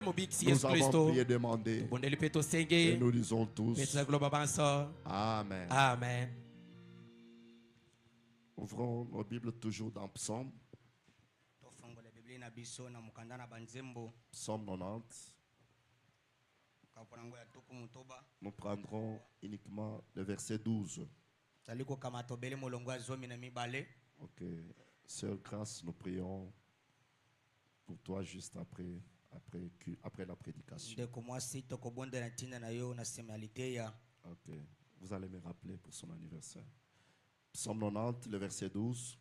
Nous avons prié, demandé, et nous disons tous Amen. Amen. Ouvrons nos Bibles toujours dans Psaume. Psaume 90. Nous prendrons uniquement le verset 12. Ok. Sœur Grâce, nous prions pour toi juste après la prédication. Ok. Vous allez me rappeler pour son anniversaire. Psaume 90, le verset 12.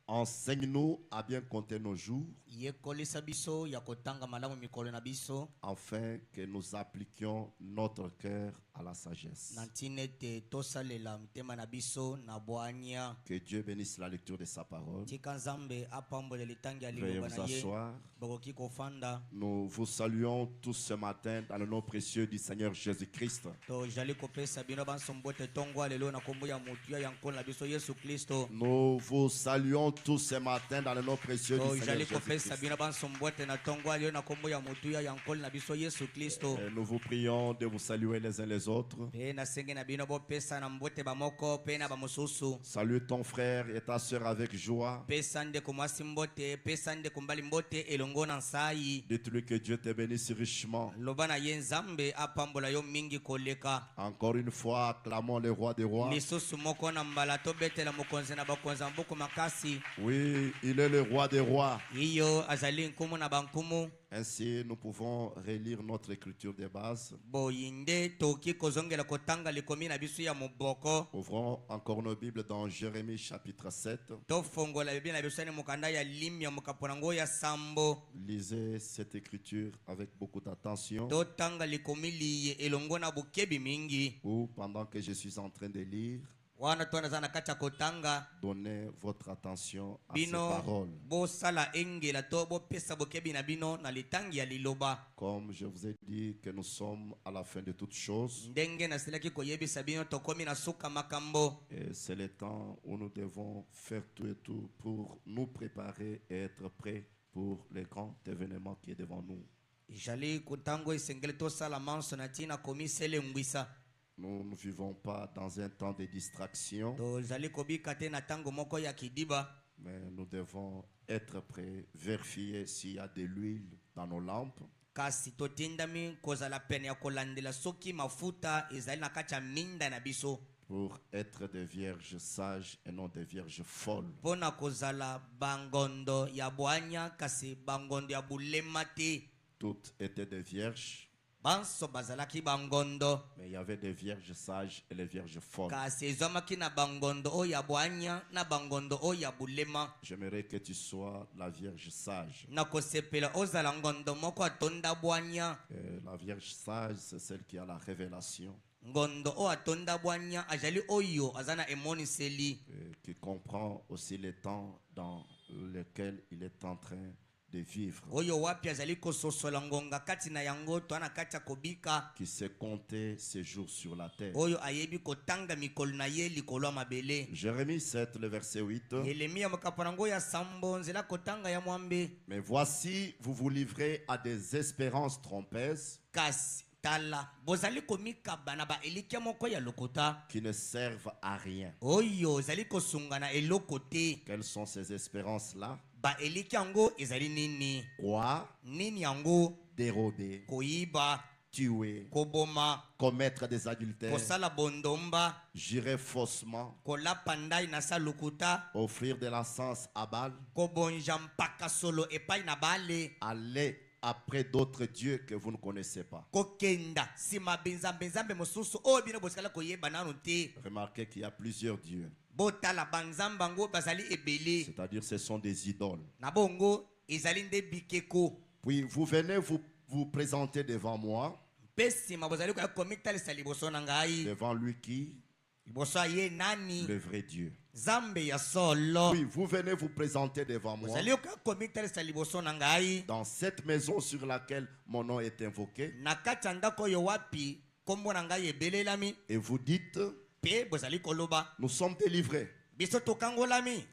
Enseigne-nous à bien compter nos jours, afin que nous appliquions notre cœur à la sagesse. Que Dieu bénisse la lecture de sa parole. Veuillez vous asseoir. Nous vous saluons tous ce matin dans le nom précieux du Seigneur Jésus-Christ. Nous vous saluons tous ce matin dans le nom précieux du Seigneur Jésus-Christ. Et nous vous prions de vous saluer les uns les autres. Salue ton frère et ta soeur avec joie. Dites-lui que Dieu te bénisse richement. Encore une fois, acclamons le roi des rois. Oui, il est le roi des rois. Ainsi, nous pouvons relire notre écriture de base. Ouvrons encore nos Bibles dans Jérémie chapitre 7. Lisez cette écriture avec beaucoup d'attention. Ou pendant que je suis en train de lire, donnez votre attention à ces paroles. Comme je vous ai dit que nous sommes à la fin de toutes choses, et c'est le temps où nous devons faire tout et tout pour nous préparer et être prêts pour le grand événement qui est devant nous. Nous ne vivons pas dans un temps de distraction, mais nous devons être prêts, vérifier s'il y a de l'huile dans nos lampes, pour être des vierges sages et non des vierges folles. Toutes étaient des vierges, mais il y avait des vierges sages et les vierges folles. J'aimerais que tu sois la vierge sage. Et la vierge sage, c'est celle qui a la révélation, et qui comprend aussi les temps dans lesquels il est en train de vivre, qui sait compter ses jours sur la terre. Jérémie 7, le verset 8. Mais voici, vous vous livrez à des espérances trompeuses qui ne servent à rien. Quelles sont ces espérances-là? Quoi? Dérober, tuer, commettre des adultères, jurer faussement, offrir de l'encens à Baal, aller après d'autres dieux que vous ne connaissez pas. Remarquez qu'il y a plusieurs dieux. C'est-à-dire ce sont des idoles. Puis vous venez vous présenter devant moi, devant lui qui? Le vrai Dieu. Oui, vous venez vous présenter devant moi dans cette maison sur laquelle mon nom est invoqué, et vous dites, nous sommes délivrés.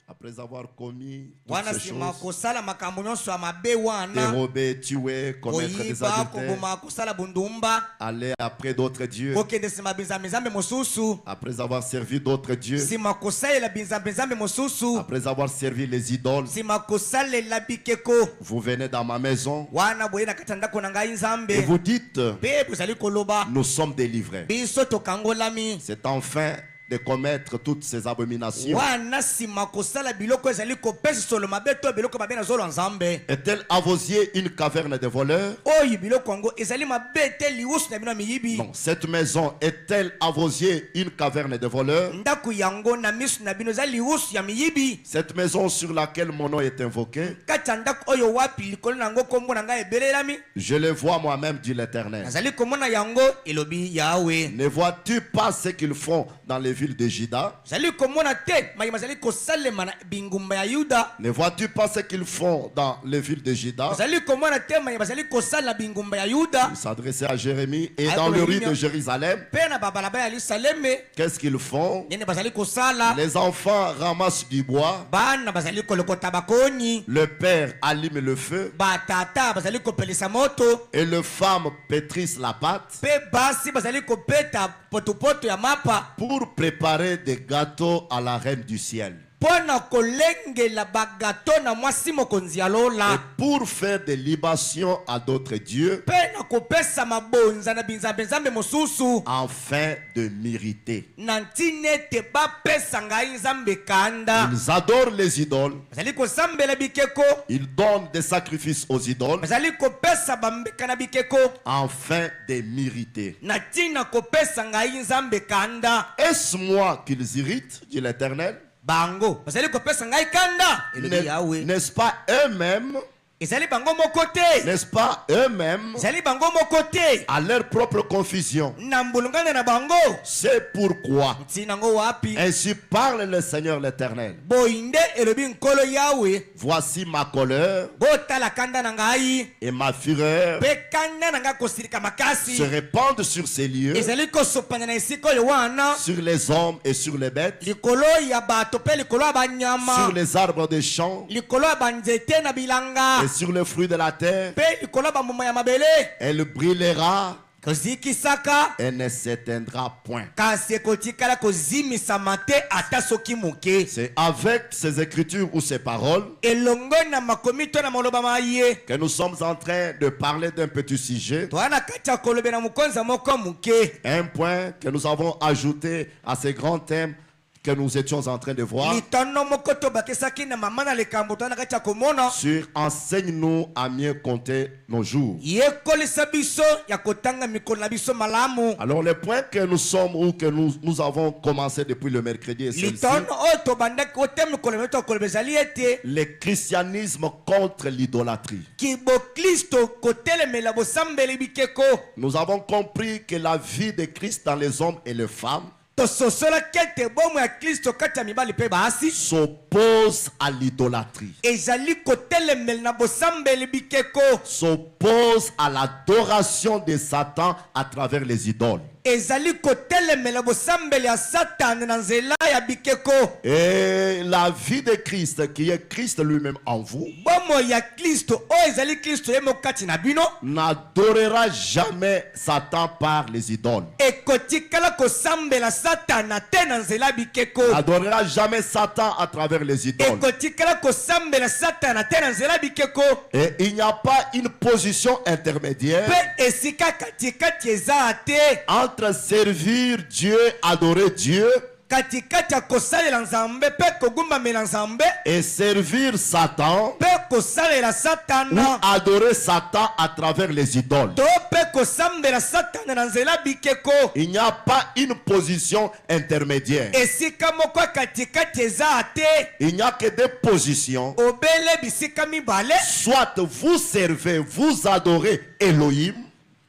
Après avoir commis toutes wana ces sima choses, kosala makambo nyonso ya mabe wana dérober, tuer, commettre des koyiba adultères, koboma kosala bundumba aller après d'autres dieux, kokende sima binzambe mosusu après avoir servi d'autres dieux, sima kosalela binzambe mosusu après avoir servi les idoles, sima kosalela bikeko vous venez dans ma maison wana boye na kati ya ndako na ngai nzambe et vous dites, mpe bozali koloba nous sommes délivrés. biso tokangolami C'est enfin de commettre toutes ces abominations. wana sima kosala biloko ezali kopesa solo mabe to biloko mabe na zolo nzambe Est-elle à vos yeux une caverne de voleurs? oyo biloko yango ezali mabe te liusu na bino ya miyibi Non, cette maison est-elle à vos yeux une caverne de voleurs? ndako yango na misu na bino eza liusu ya miyibi Cette maison sur laquelle mon nom est invoqué, kati ya ndako oyo wapi likolo na yango kombo na ngai ebelelami je le vois moi-même, dit l'Éternel. nazali komona yango elobi yawe Ne vois-tu pas ce qu'ils font dans les villes de Juda? zali komona te mayima zali kosalema na bingumba ya yuda Ne vois-tu pas ce qu'ils font dans les villes de Juda? zali komona te mayima zali kosala bingumba ya yuda Il s'adressait à Jérémie et dans le rue de Jérusalem. mpe na babalaba ya yerusaleme Qu'est-ce qu'ils font? nini bazali kosala Les enfants ramassent du bois. bana bazali kolokota bakoni Le père allume le feu batata bazali kopelisa moto et les femmes pétrissent la pâte mpe basi bazali kopeta potopoto ya mapa pour préparer des gâteaux à la reine du ciel mpo na kolengela bagato na mwasi mokonzi ya et lola pour faire des libations à d'autres dieux mpe na kopesa mabonza na binzambe mosusu afin de m'irriter. na ntina ete bapesa ngai nzambe kanda Ils adorent les idoles, bazali kosambela bikeko ils donnent des sacrifices aux idoles bazali kopesa bambeka na bikeko afin de m'irriter. na ntina kopesa ngai nzambe kanda Est-ce moi qu'ils irritent, dit l'Éternel? bango bazali kopesa ngai kanda elobi yawe N'est-ce pas eux-mêmes, ezali bango moko te n'est-ce pas eux-mêmes, ezali bango moko te à leur propre confusion? na mbulungane na bango C'est pourquoi ntina ngo wapi ainsi parle le Seigneur l'Éternel. boinde elobi nkolo yawe Voici ma colère botala kanda na ngai et ma fureur mpe kanda na ngai kosilika makasi se répandent sur ces lieux, ezali kosopana na esika oyo wana sur les hommes et sur les bêtes, likolo ya bato mpe likolo ya banyama sur les arbres des champs likolo ya banzete na bilanga et sur les fruits de la terre. mpe likolo ya bambuma ya mabele Elle brûlera kozikisaka et ne s'éteindra point. kasi ekotikala kozimisama te ata soki moke C'est avec ces écritures ou ces paroles elongo na makomi to na maloba maye que nous sommes en train de parler d'un petit sujet, toa na kati ya kolobela mokonza moko moke un point que nous avons ajouté à ces grands thèmes que nous étions en train de voir litono moko tobakisaki na mama na likambo toa na kati ya komona sur enseigne-nous à mieux compter nos jours. yekolisa biso ya kotanga mikolo na biso malamu Alors le point que nous sommes ou que nous avons commencé depuis le mercredi est celui-ci. litono oyo tobandaki ote mikolo na biso tokoloba ezali ete Le christianisme contre l'idolâtrie. kiboklisto kotelemela bosambeli bikeko Nous avons compris que la vie de Christ dans les hommes et les femmes tososolaki ete bomo ya kristo kati ya mibali mpe basi s'oppose à l'idolâtrie, ezali kotelemela na bosambeli bikeko s'oppose à l'adoration de Satan à travers les idoles. ezali kotelemela bosambeli ya satani na nzela ya bikeko Et la vie de Christ, qui est Christ lui-même en vous, bomo ya kristo oyo ezali kristo ye moko kati na bino n'adorera jamais Satan par les idoles. ekotikala kosambela satana te na nzela ya bikeko N'adorera jamais Satan à travers les idoles. ekotikala kosambela satana te na nzela ya bikeko Et il n'y a pas une position intermédiaire mpe esika katikati eza te entre servir Dieu, adorer Dieu, katikati ya kosalela nzambe mpe kogumbamela nzambe et servir Satan mpe kosalela ou satana adorer Satan à travers les idoles. to mpe kosambela satana na nzela bikeko Il n'y a pas une position intermédiaire. esika moko ya katikati eza te Il n'y a que des positions. obele bisika mibale Soit vous servez, vous adorez Elohim,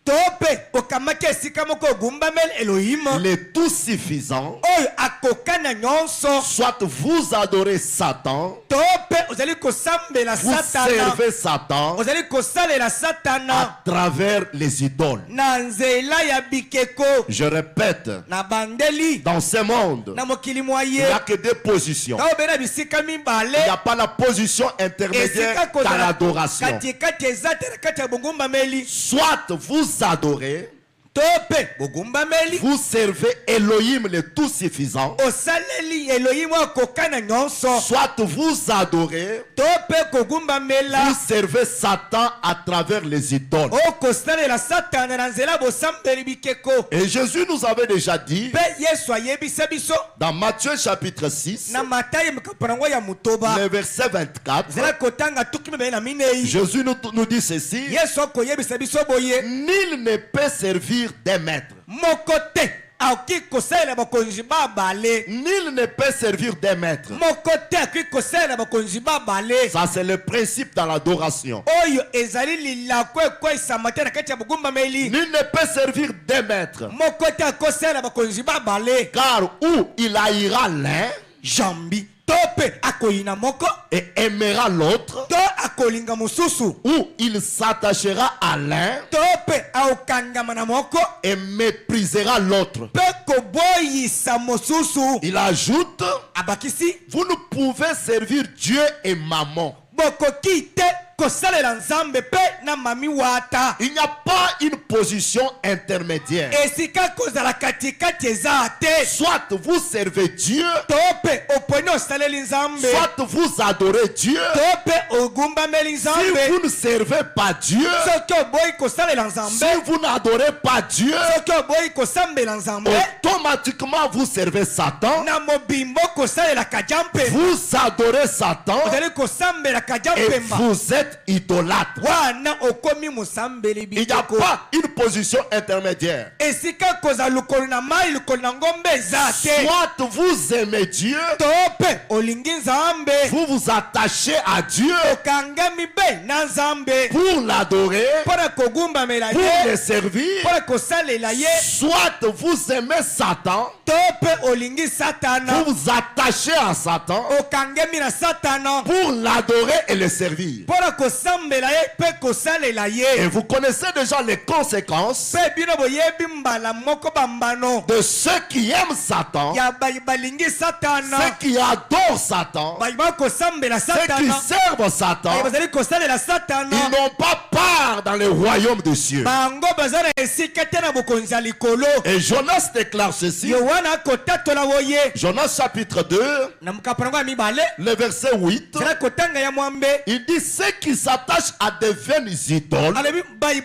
tope okamaki esika moko ogumbameli Elohim le tout suffisant, oyo akokana nyonso, soit vous adorez Satan, tope ozali kosambela vous satana, servez Satan ozali kosalela satana à travers les idoles. na nzela ya bikeko. Je répète, Na bandeli dans ce monde, na mokili il mwa n'y ye a que deux positions. ka obena bisika mibale Il n'y a pas la position intermédiaire esika dans kozala l'adoration. katikati eza te na kati ya bogumbameli, Soit vous adorez, to mpe bogumbameli vous servez Elohim le tout suffisant, osaleli Elohim akokana nyonso, soit vous adorez, to mpe kogumbamela vous servez Satan à travers les idoles. okosalela satana na nzela bosambeli bikeko. Et Jésus nous avait déjà dit Mpe Yesu ayebisa biso dans Matthieu chapitre 6, na Matayo makapango ya mutoba le verset 24, zela kotanga tuki mibale na minei. Jésus nous dit ceci: Yesu akoyebisa biso boye nul ne peut servir des maîtres. moko te akoki kosalela bakonzi babale, Nul ne peut servir des maîtres. moko te akoki kosalela bakonzi babale. Ça, c'est le principe dans l'adoration. Oyo ezali lilako ekwesama te na kati ya bogumbameli, Nul ne peut servir des maîtres. moko te akosalela bakonzi babale. Car où il haïra l'un Jambi to mpe akoyina moko et aimera l'autre, to akolinga mosusu, où il s'attachera à l'un to mpe aokangama na moko et méprisera l'autre. mpe koboyisa mosusu. Il ajoute, Abakisi vous ne pouvez servir Dieu et Mammon. bokoki te kosalela nzambe mpe na mami wata. Il n'y a pas une position intermédiaire. Esika kozala katikati eza te, Soit vous servez Dieu, to mpe oponi osaleli nzambe, soit vous adorez Dieu. to mpe ogumbameli Si nzambe. vous ne servez pas Dieu, Soki oboyi kosalela si nzambe, vous n'adorez pas Dieu, soki oboyi kosambela nzambe, automatiquement vous servez Satan, na mobimbo kosalela kaja mpemba, vous adorez Satan ozali kosambela kaja et mpemba, vous êtes idolâtre. wana okomi mosambeli Il n'y a bikeko. pas une position intermédiaire. Esika kozala lukolo na mai lukolo na ngombe eza te, Soit vous aimez Dieu, to mpe olingi nzambe, vous vous attachez à Dieu okangami mpe na nzambe pour l'adorer, mpo na kogumbamela pour ye, le servir. mpo na kosalela ye, Soit vous aimez Satan, to mpe olingi satana, vous vous attachez à Satan okangami na satana pour l'adorer et le servir. mpo na kosambela ye mpe kosalela Et ye. vous connaissez déjà les conséquences Mpe bino boyebi mbala moko bambano de ceux qui aiment Satan, ya balingi satana, ceux qui adorent Satan, bayi bakosambela ceux qui satana, servent bayi Satan. bazali kosalela satana, Ils n'ont pas part dans le royaume des cieux. bango baza na esika te na bokonzi ya likolo. Et Jonas déclare ceci, Yohana akotatola boye Jonas chapitre 2, na mkapango ya mibale le verset 8, zala kotanga ya mwambe, il dit ceux qui s'attachent à des vaines idoles alobi bayi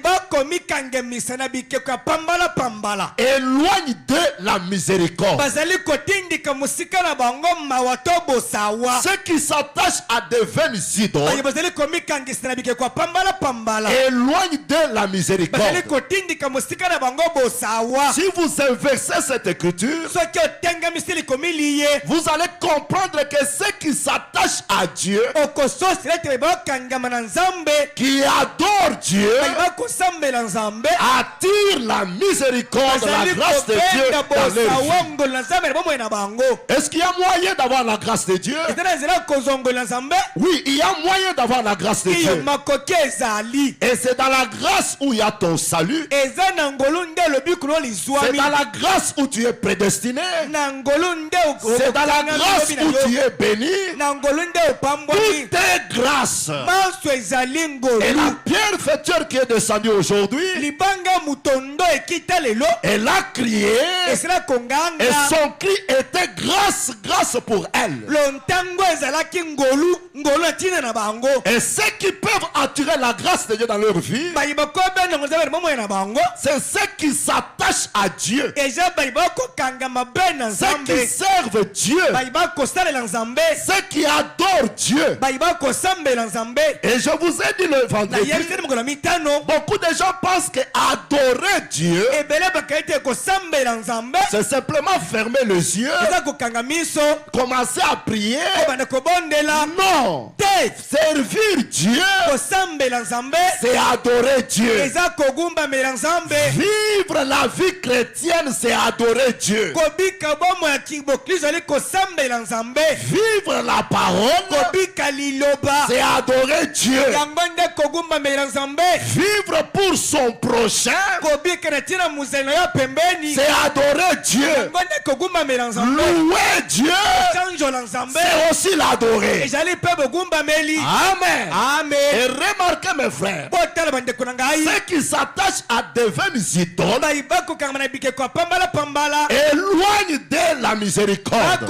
bakomikangemisa na bikeko ya pambala pambala, éloignent de la miséricorde. bazali kotindika mosika na bango mawa to bosawa. Ceux qui s'attachent à des vaines Bayi idoles bazali komikangisa na bikeko ya pambala pambala, éloignent de la bazali miséricorde. kotindika mosika na bango bosawa. Si vous inversez cette écriture, Soki otengamisi likomi ye, vous allez comprendre que ceux qui s'attachent à Dieu, okososila ete bayi bakangama na nzambe, qui adorent Dieu, bayi bakosambela nzambe, attirent la miséricorde, la bazali grâce de Dieu kobenda dans leur vie. bosawa ngolo na nzambe na bomoi na bango. Est-ce qu'il y a moyen d'avoir la grâce de Dieu? Eza na nzela kozongola nzambe, Oui, il y a moyen d'avoir la grâce de iyo Dieu. makoki ezali. Et c'est dans la grâce où il y a ton salut. Eza na ngolu nde elobi kulo C'est lizwami, dans la grâce où tu es prédestiné. na ngolu nde C'est dans la okangami grâce lobi na où yo, tu es béni. na ngolu nde opambwami. Tout est grâce. Manso ezali Et ngolu, la pierre fêteur qui est descendue aujourd'hui, libanga mutondo ekita lelo elle a crié esila et konganga, son cri était grâce, grâce pour elle. lontango ezalaki ngolu ngolu na ntina na bango. Et ceux qui peuvent attirer la grâce de Dieu dans leur vie, Bayi bakobenda nzambe na bomoi na bango, c'est ceux qui s'attachent à Dieu, eza bayi bakokangama be na ceux qui nzambe, servent Dieu, bayi bakosalela nzambe, ceux qui adorent Dieu. bayi bakosambela nzambe, Et je vous ai dit le vendredi, beaucoup de gens pensent que adorer Dieu, c'est simplement fermer les yeux, commencer à prier. Non, servir Dieu, c'est adorer Dieu. Vivre la vie chrétienne, c'est adorer Dieu. Vivre la parole, c'est adorer Dieu. Vivre pour son prochain, c'est adorer Dieu. Louer Dieu, c'est aussi l'adorer. Amen. Et remarquez mes frères, ceux qui s'attachent à devenir idoles éloignent de la miséricorde.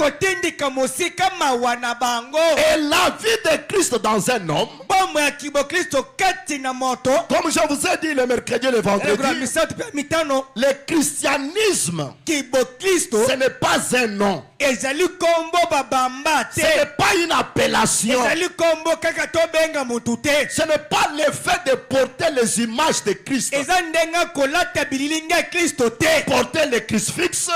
Et la vie de Christ dans un homme, comme je vous ai dit le mercredi et le vendredi, le christianisme, ce n'est pas un nom. Ce n'est pas une appellation. Ce n'est pas le fait de porter les images de Christ. Porter le crucifix,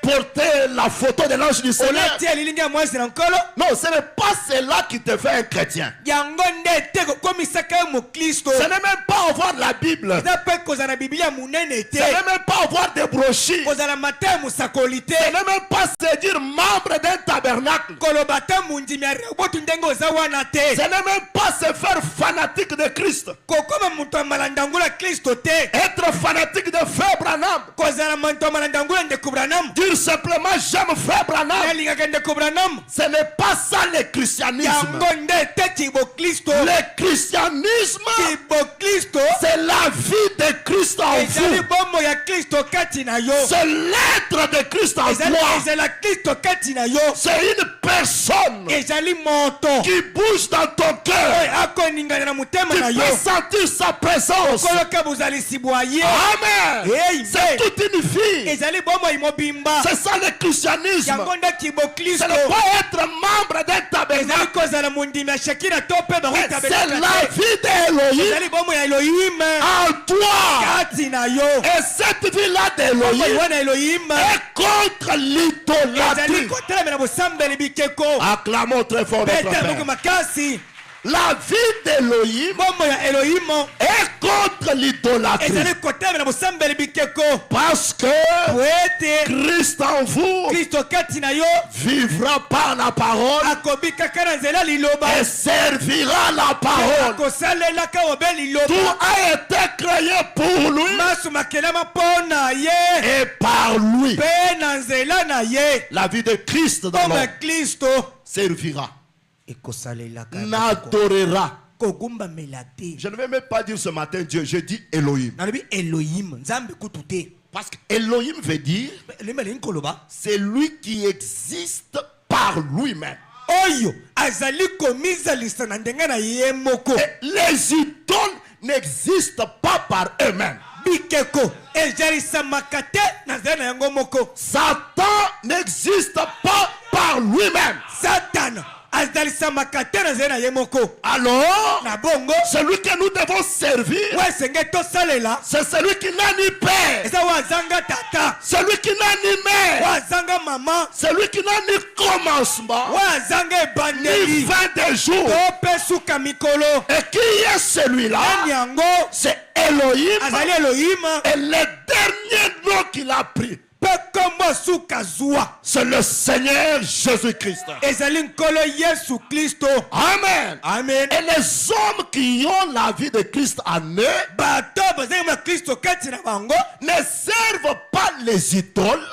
porter la photo de l'ange du Seigneur. Non, ce n'est pas cela qui te fait un chrétien. Ce n'est même pas avoir la Bible. Ce n'est même pas avoir des brochures. Ce n'est même pas se dire membre d'un tabernacle. Ce n'est même pas se faire fanatique de Christ. Être fanatique de Frère Branham. Dire simplement j'aime Frère Branham. Ce n'est pas ça le christianisme. Le christianisme, c'est la vie de Christ en vous. C'est l'être de Christ en toi. C'est une personne qui bouge dans ton cœur. Tu peux sentir sa présence. Amen. C'est toute une vie. C'est ça le christianisme. Ce n'est pas être membre d'un tabernacle. C'est la vie d'Elohim en toi. Et cette vie-là d'Elohim est contre l'idolâtrie. Acclamons très fort notre Père. La vie d'Elohim est contre l'idolâtrie. Parce que Christ en vous vivra par la parole et servira la parole. Tout a été créé pour lui et par lui. La vie de Christ dans l'homme servira, n'adorera. Je ne vais même pas dire ce matin Dieu, je dis Elohim. Parce que Elohim veut dire c'est lui qui existe par lui-même. Et les idoles n'existent pas par eux-mêmes. Satan n'existe pas par lui-même. Alors, celui que nous devons servir, c'est celui qui n'a ni père, celui qui n'a ni mère, celui qui n'a ni commencement, ni fin de jour. Et qui est celui-là? C'est Elohim. Et le dernier nom qu'il a pris, c'est le Seigneur Jésus-Christ. Amen. Amen. Et les hommes qui ont la vie de Christ en eux ne servent pas les idoles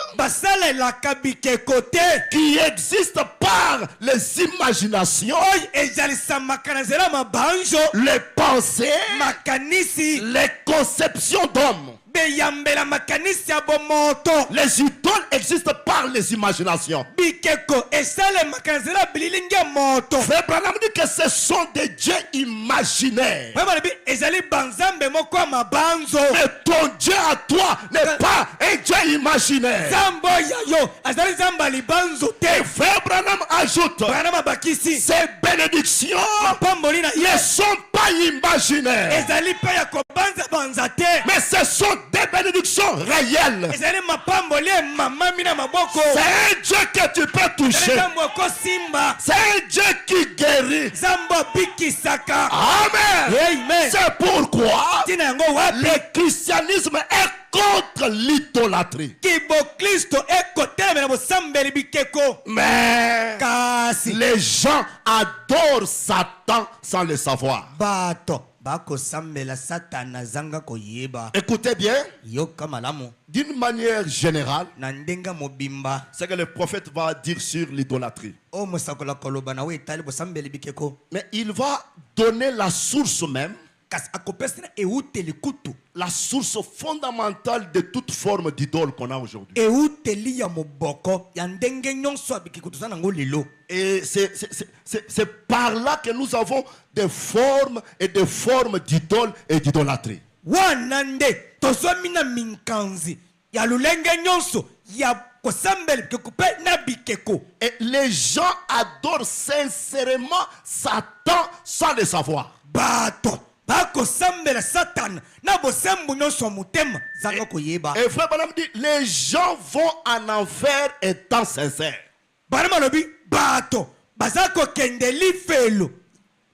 qui existent par les imaginations, les pensées, les conceptions d'hommes. beyambela makanisi ya bomoto. Les idoles existent par les imaginations. Bikeko esale makanzela bililingi ya moto. Frère Branham dit que ce sont des dieux imaginaires. Baba lebi ezali banzambe moko ya mabanzo. Mais ton Dieu à toi n'est pas un Dieu imaginaire. Zambo ya yo azali zamba libanzo te. Et Frère Branham ajoute, Branham abakisi ces bénédictions mapamboli na ne sont pas imaginaires. ezali pe ya kobanza banza te. Mais ce sont des bénédictions réelles. ezali mapamboli mamami na maboko. C'est un Dieu que tu peux toucher. Zambo ko simba. C'est un Dieu qui guérit. Zambo bikisaka. Amen. Amen. C'est pourquoi Tina yango wapi le christianisme est contre l'idolâtrie. kibo Kristo ekotelemela na bosambeli bikeko. Mais Kasi les gens adorent Satan sans le savoir. bato bakosambela satana zanga koyeba. Écoutez bien, Yoka malamu d'une manière générale, na ndenga mobimba ce que le prophète va dire sur l'idolâtrie. o mosakola koloba na we etali bosambeli bikeko. Mais il va donner la source même, Kasi akopesa na euteli kutu. la source fondamentale de toute forme d'idole qu'on a aujourd'hui. Euteli ya moboko ya ndenge nyonso abikeko toza nango lelo. Et c'est par là que nous avons des formes et des formes d'idoles et d'idolâtrie. Wana nde tozwami na minkanzi ya lulenge nyonso ya kosambela bikeko pe na bikeko. Et les gens adorent sincèrement Satan sans le savoir. Bato bakosambela satana na bosembu nyonso mutema zanga koyeba. Et frère Branham dit, les gens vont en enfer étant sincères. Bana malobi bato bazako kendeli felo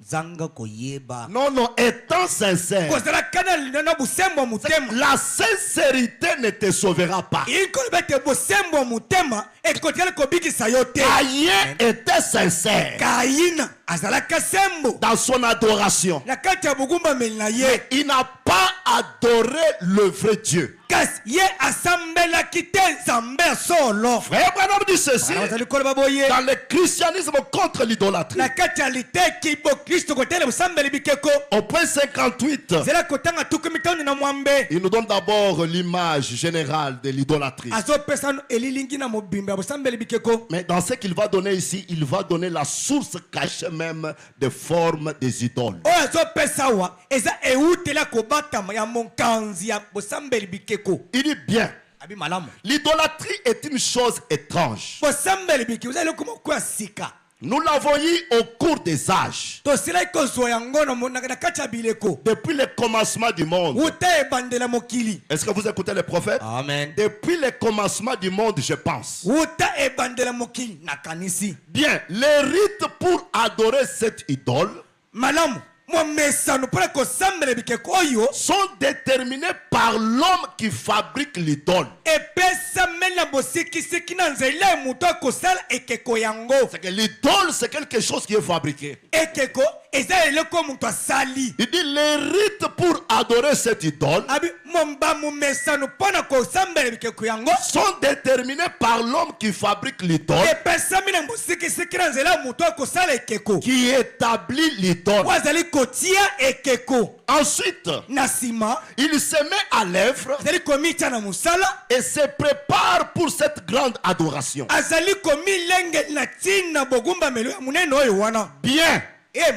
zanga koyeba. Non, non, étant sincère. Kozala kanali na bosembu mutema. La sincérité ne te sauvera pas. Iko bete bosembu mutema ekotiala kobikisa yote. Caïn était sincère Kaina azalaka sembo dans son adoration. na kati ya bugumba melina ye. Il n'a pas adoré le vrai Dieu. Kasi ye asambelaki te nzambe ya solo. Frère Branham dit ceci Bazali koloba boye dans le christianisme contre l'idolâtrie. na kati ya liteki bo Kristo kotela busambeli bikeko. Au point 58, Zela kotanga tuku mitoni na mwambe. il nous donne d'abord l'image générale de l'idolâtrie. Azopesa no elilingi na mobimba busambeli bikeko. Mais dans ce qu'il va donner ici, il va donner la source cachée même des formes des idoles. Oyo azopesa wa eza eutela kobatama ya monkanzi ya busambeli bikeko. Il dit bien, Abi malamu. l'idolâtrie est une chose étrange. Busambeli bikeko uzali kumokwa sika. Nous l'avons eu au cours des âges. Tosila ikozwa yango na kati ya bileko. Depuis le commencement du monde. Uta ebandela mokili. Est-ce que vous écoutez les prophètes? Amen. Depuis le commencement du monde, je pense. Uta ebandela mokili na kanisi. Bien, les rites pour adorer cette idole Malamu. Momesano pole kosambela bikeko oyo sont déterminés par l'homme qui fabrique l'idole. epesa mena bosikisiki na nzela muto akosala ekeko yango. C'est que l'idole, c'est quelque chose qui est fabriqué. Ekeko eza eloko muto asali. Il dit les rites pour adorer cette idole Abi momba momesano pona kosambela bikeko yango sont déterminés par l'homme qui fabrique l'idole, epesa mena bosikisiki na nzela muto akosala ekeko qui établit l'idole. wazali kotia ekeko. Ensuite, Nasima il se met à l'œuvre azali komita na musala et se prépare pour cette grande adoration. azali komilenge na tina bogumba melo ya munene oyo wana. Bien,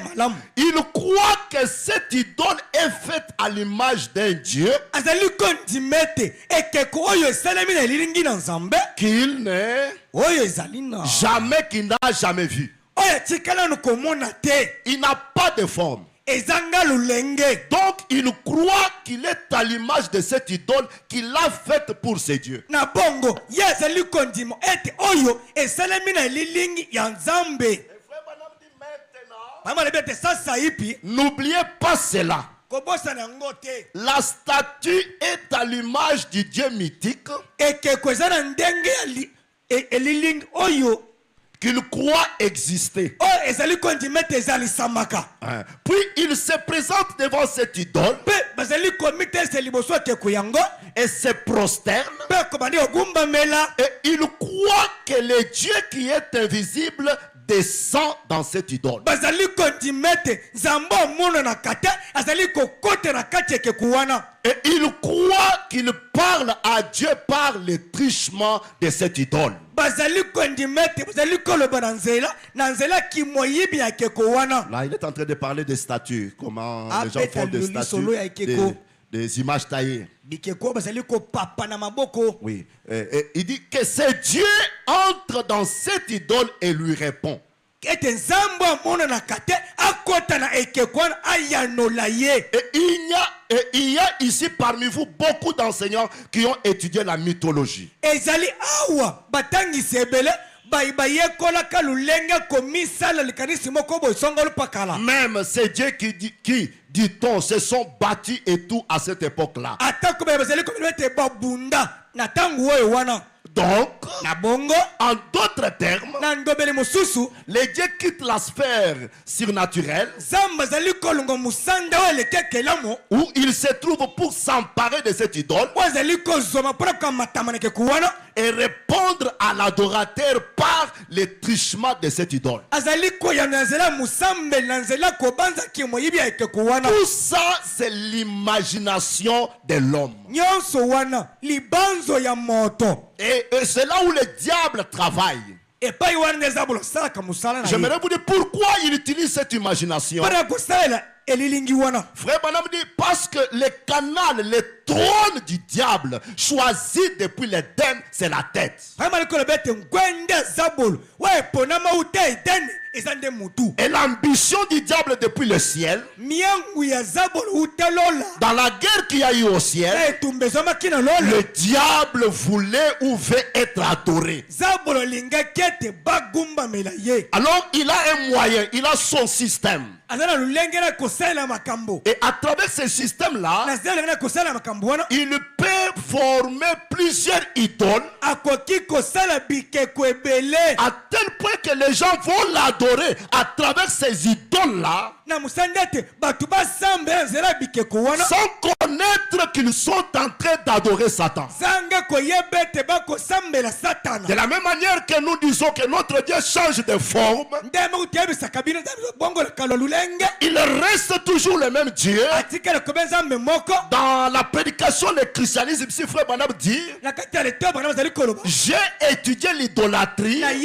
Malamu. il croit que cette idole est faite à l'image d'un Dieu Azali kondimete ekeko oyo esalemi na elilingi na nzambe qu'il n'est oyo ezali na jamais, qu'il n'a jamais vu. oyo tikala no komona te Il n'a pas de forme. ezanga lulenge. Donc il croit qu'il est à l'image de cette idole qu'il a faite pour ses dieux. Na bongo ye azali kondimo ete oyo esalemi na elilingi ya nzambe. Mama lebete sasa ipi N'oubliez pas cela. kobosa na ngo te. La statue est à l'image du Dieu mythique Ekeko eza na ndenge ya elilingi oyo qu'il croit exister. oyo ezali kondimete ezali samaka. Puis il se présente devant cette idole Pe bazali komitese liboso ekeko yango et se prosterne. pe kobandi ogumba mela Et il croit que le Dieu qui est invisible descend dans cette idole. Et il croit qu'il parle à Dieu par le trichement de cette idole. Là, il est en train de parler des statues. Comment les gens font des statues, des images taillées. Oui. Et il dit que c'est Dieu entre dans cette idole et lui répond. Et il y a ici parmi vous beaucoup d'enseignants qui ont étudié la mythologie. Même c'est Dieu qui dit-on, se sont bâtis et tout à cette époque-là. Donc, en d'autres termes, les dieux quittent la sphère surnaturelle où ils se trouvent pour s'emparer de cette idole et répondre à l'adorateur par le trichement de cette idole. Tout ça, c'est l'imagination de l'homme. Et c'est là où le diable travaille. J'aimerais vous dire pourquoi il utilise cette imagination. Frère Branham dit parce que le canal, le trône du diable choisi depuis l'Éden, c'est la tête. Et l'ambition du diable depuis le ciel, dans la guerre qu'il y a eu au ciel, le diable voulait ou veut être adoré. Alors il a un moyen, il a son système. Et à travers ce système-là, il peut former plusieurs idoles à tel point que les gens vont l'adorer à travers ces idoles-là sans connaître qu'ils sont en train d'adorer Satan. De la même manière que nous disons que notre Dieu change de forme, il reste toujours le même Dieu. Dans la prédication du christianisme, si Frère Branham dit, j'ai étudié l'idolâtrie, même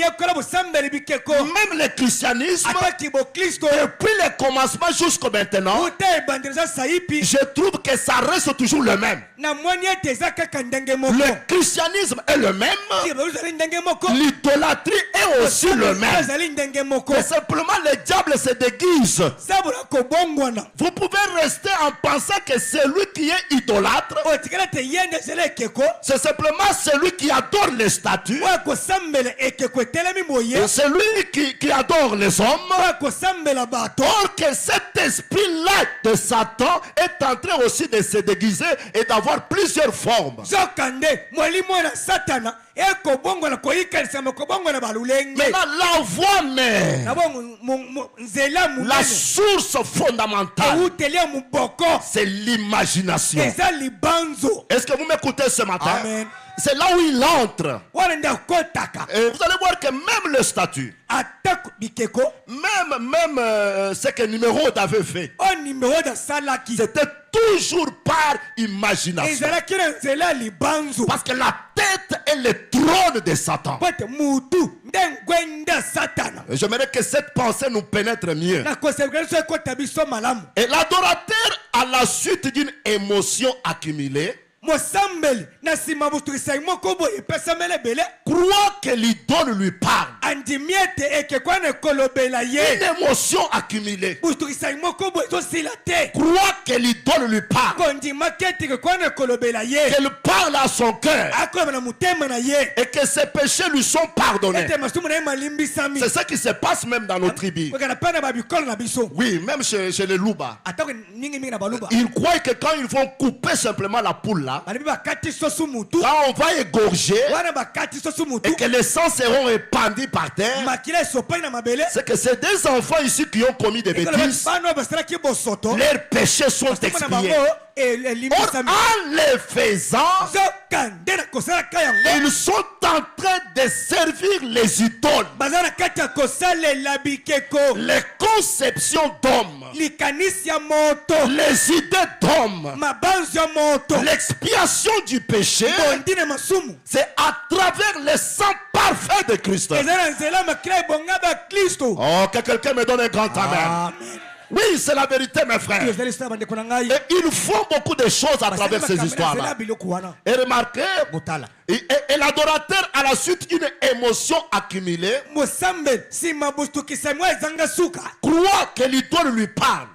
le christianisme, depuis le commencement jusqu'à maintenant, je trouve que ça reste toujours le même. Le christianisme est le même, l'idolâtrie est aussi le même. Mais simplement le diable se déguise. Vous pouvez rester en pensant que celui qui est idolâtre, c'est simplement celui qui adore les statues, et celui qui adore les hommes. Or que cet esprit-là de Satan est en train aussi de se déguiser et d'avoir plusieurs formes. Maintenant, la voie mère, la source fondamentale, c'est l'imagination. Est-ce que vous m'écoutez ce matin? Amen. C'est là où il entre. Et vous allez voir que même le statut, même ce que Nimrod avait fait, c'était toujours par imagination. Parce que la tête est le trône de Satan. Et j'aimerais que cette pensée nous pénètre mieux. Et l'adorateur, à la suite d'une émotion accumulée, croit que l'idole lui parle. Une émotion accumulée. Croit que l'idole lui parle. Qu'elle parle à son cœur. Et que ses péchés lui sont pardonnés. C'est ce qui se passe même dans nos tribus. Oui, même chez les Louba. Ils croient que quand ils vont couper simplement la poule là, quand on va égorger et que les sangs seront répandus par terre, c'est que c'est des enfants ici qui ont commis des bêtises. Leurs péchés sont expiés. Or, en les faisant, ils sont en train de servir les idoles, les conceptions d'hommes, les idées d'hommes, l'expiation du péché. C'est à travers le sang parfait de Christ. Oh, que quelqu'un me donne un grand amen. Oui, c'est la vérité, mes frères. Et ils font beaucoup de choses à travers ces histoires-là. Et remarquez, et l'adorateur a la suite une émotion accumulée. Croit que l'idole lui parle.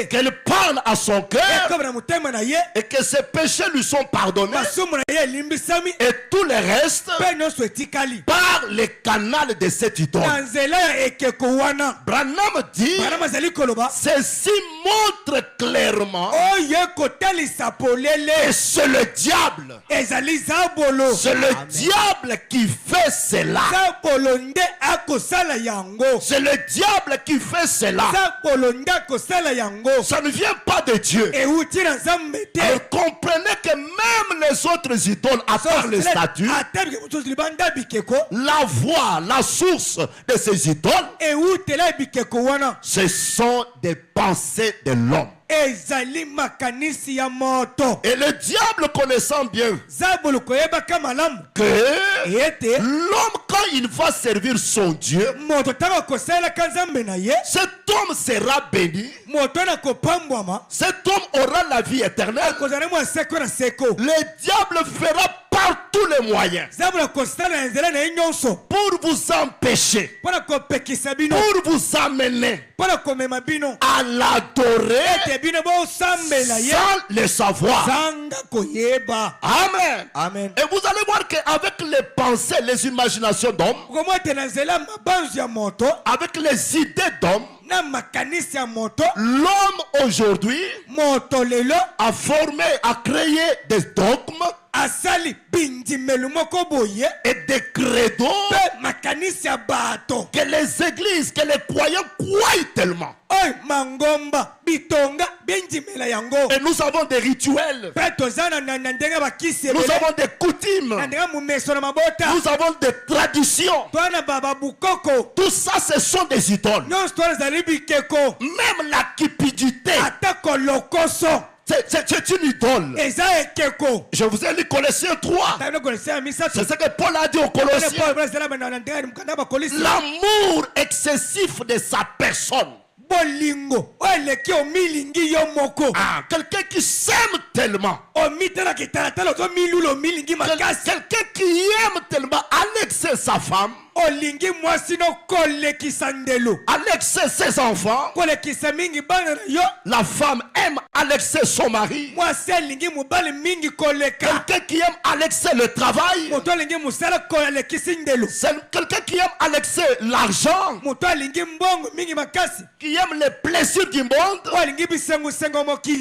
Qu'elle parle à son cœur. Et que ses péchés lui sont pardonnés. Et tout le reste par le canal de cette idole. Branham dit, ceci montre clairement que c'est le diable. C'est le diable qui fait cela. C'est le diable qui fait cela. Ça ne vient pas de Dieu. Alors comprenez que même les autres idoles, à part les statues, la voix, la source de ces idoles, ce sont des pensées de l'homme. Et le diable connaissant bien que l'homme, quand il va servir son Dieu, cet homme sera béni. Cet homme aura la vie éternelle. Le diable fera par tous les moyens pour vous empêcher, pour vous amener à l'adorer sans le savoir. Amen. Amen. Et vous allez voir qu'avec les pensées, les imaginations d'hommes, avec les idées d'hommes, l'homme aujourd'hui a formé, a créé des dogmes et des credos que les églises, que les croyants croient tellement. Et nous avons des rituels, nous avons des coutumes, nous avons des traditions. Tout ça, ce sont des idoles. Même la cupidité, c'est une idole. Je vous ai lu Colossiens 3. C'est ce que Paul a dit aux Colossiens. L'amour excessif de sa personne. Quelqu'un qui s'aime tellement. Quelqu'un qui aime tellement annexer sa femme, annexer ses enfants. La femme aime annexer son mari. Quelqu'un qui aime annexer le travail. C'est quelqu'un qui aime annexer l'argent, qui aime les plaisirs du monde.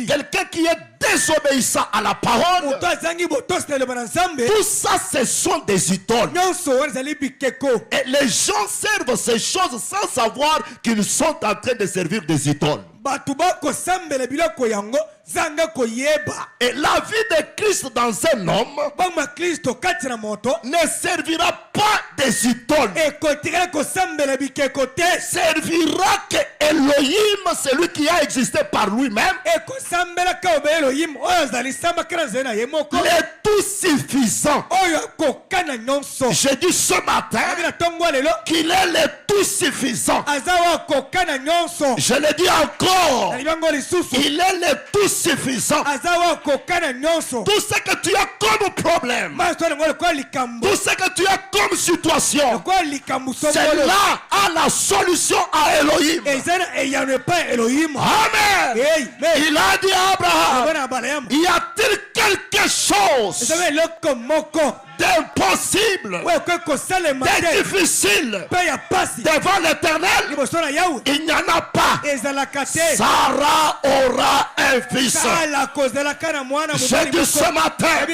Quelqu'un qui est désobéissant à la parole. Tout ça, ce sont des idoles. Et les gens servent ces choses sans savoir qu'ils sont en train de servir des idoles. Et la vie de Christ dans un homme ne servira pas des idoles. Servira que Elohim, celui qui a existé par lui-même, le tout suffisant. J'ai dit ce matin qu'il est le tout suffisant. Je le dis encore, il est le tout suffisant. Tout ce que tu as comme problème, tout ce que tu as comme situation, c'est là à la solution à Elohim. Amen. Il a dit à Abraham, y a-t-il quelqu'un chose d'impossible, difficile devant l'Éternel, il n'y en a pas. Sarah aura un fils. Je dis ce matin,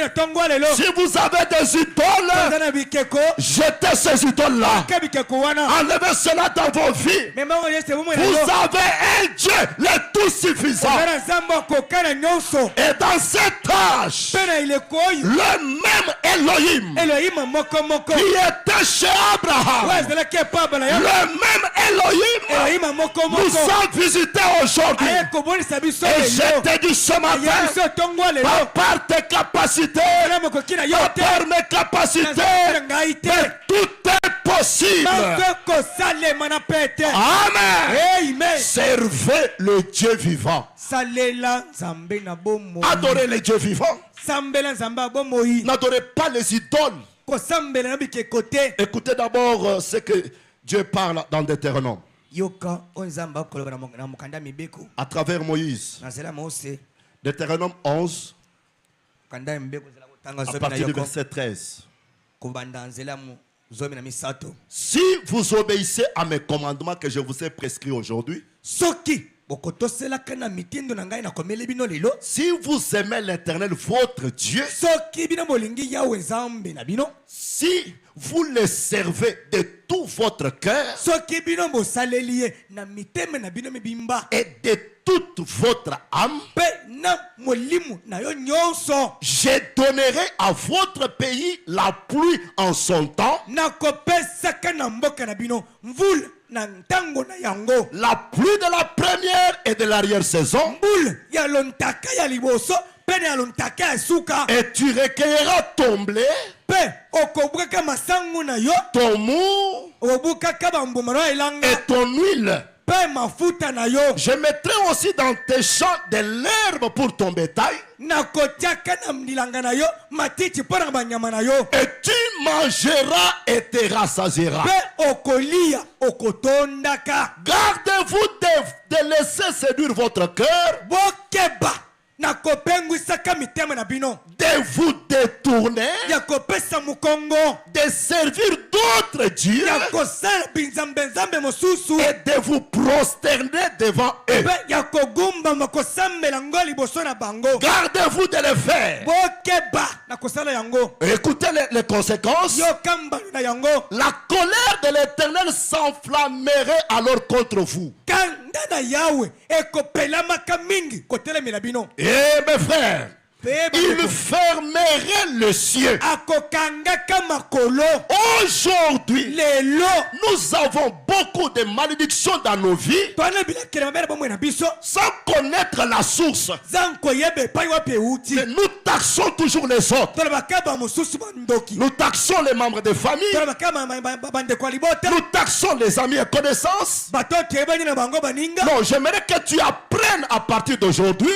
si vous avez des idoles, jetez ces idoles-là. Enlevez cela dans vos vies. Vous avez un Dieu, le tout suffisant. Et dans cette tâche, le même Elohim qui était chez Abraham, le même Elohim nous a visités aujourd'hui. Et je te dis ce matin, pas par tes capacités, pas par mes capacités, mais tout est possible. Amen. Servez le Dieu vivant. Adorez le Dieu vivant. N'adorez pas les idoles. Écoutez d'abord ce que Dieu parle dans Deutéronome. À travers Moïse. Deutéronome 11. À partir du verset 13. Si vous obéissez à mes commandements que je vous ai prescrits aujourd'hui, si vous aimez l'Éternel votre Dieu, si vous le servez de tout votre cœur et de toute votre âme, je donnerai à votre pays la pluie en son temps, la pluie de la première et de l'arrière-saison, et tu recueilleras ton blé, ton mou et ton huile. Je mettrai aussi dans tes champs de l'herbe pour ton bétail. Et tu mangeras et te rassasieras. Gardez-vous de laisser séduire votre cœur, de vous détourner, de servir d'autres dieux et de vous prosterner devant eux. Gardez-vous de le faire. Écoutez les conséquences. La colère de l'Éternel s'enflammerait alors contre vous. Eh mes frères, il fermerait le ciel. Aujourd'hui, nous avons beaucoup de malédictions dans nos vies sans connaître la source. Mais nous taxons toujours les autres. Nous taxons les membres de famille. Nous taxons les amis et connaissances. Non, j'aimerais que tu apprennes à partir d'aujourd'hui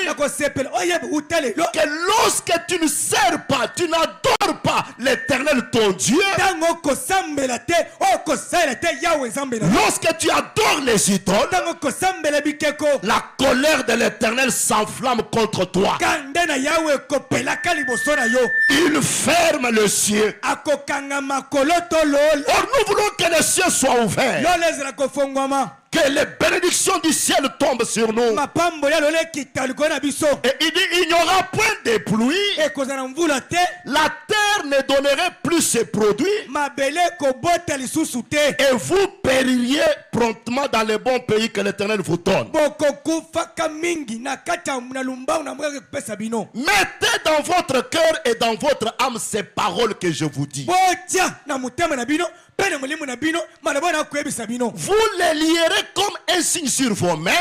que lorsque tu ne sers pas, tu n'adores pas l'Éternel ton Dieu, lorsque tu adores les idoles, la colère de l'Éternel s'enflamme contre toi. Il ferme le ciel. Or nous voulons que le ciel soit ouvert, que les bénédictions du ciel tombent sur nous. Et il dit, il n'y aura point de pluie. La terre ne donnerait plus ses produits. Et vous péririez promptement dans le bon pays que l'Éternel vous donne. Mettez dans votre cœur et dans votre âme ces paroles que je vous dis. Vous les lierez comme un signe sur vos mains,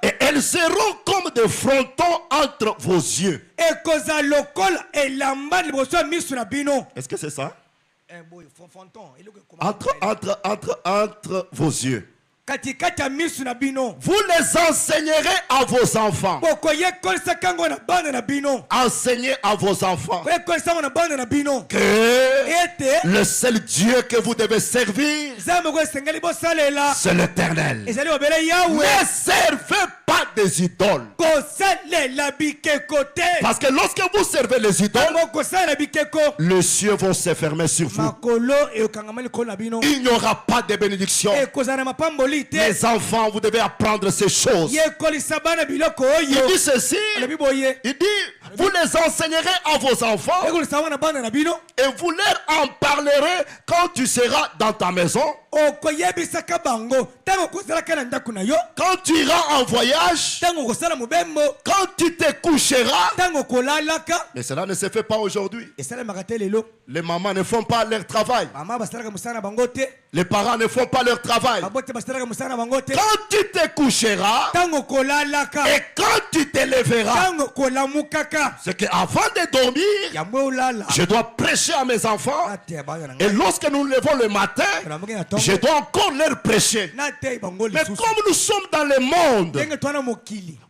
et elles seront comme des frontons entre vos yeux. Est-ce que c'est ça? Entre vos yeux. Vous les enseignerez à vos enfants. Enseignez à vos enfants que le seul Dieu que vous devez servir, c'est l'Éternel. Ne servez pas des idoles. Parce que lorsque vous servez les idoles, les cieux vont se fermer sur vous. Il n'y aura pas de bénédiction. Les enfants, vous devez apprendre ces choses. Il dit ceci. Il dit, vous les enseignerez à vos enfants et vous leur en parlerez quand tu seras dans ta maison. Quand tu iras en voyage, quand tu te coucheras. Mais cela ne se fait pas aujourd'hui. Les mamans ne font pas leur travail. Les parents ne font pas leur travail. Quand tu te coucheras et quand tu te lèveras, c'est qu'avant de dormir, je dois prêcher à mes enfants. Et lorsque nous nous levons le matin, je dois encore leur prêcher. Mais comme nous sommes dans le monde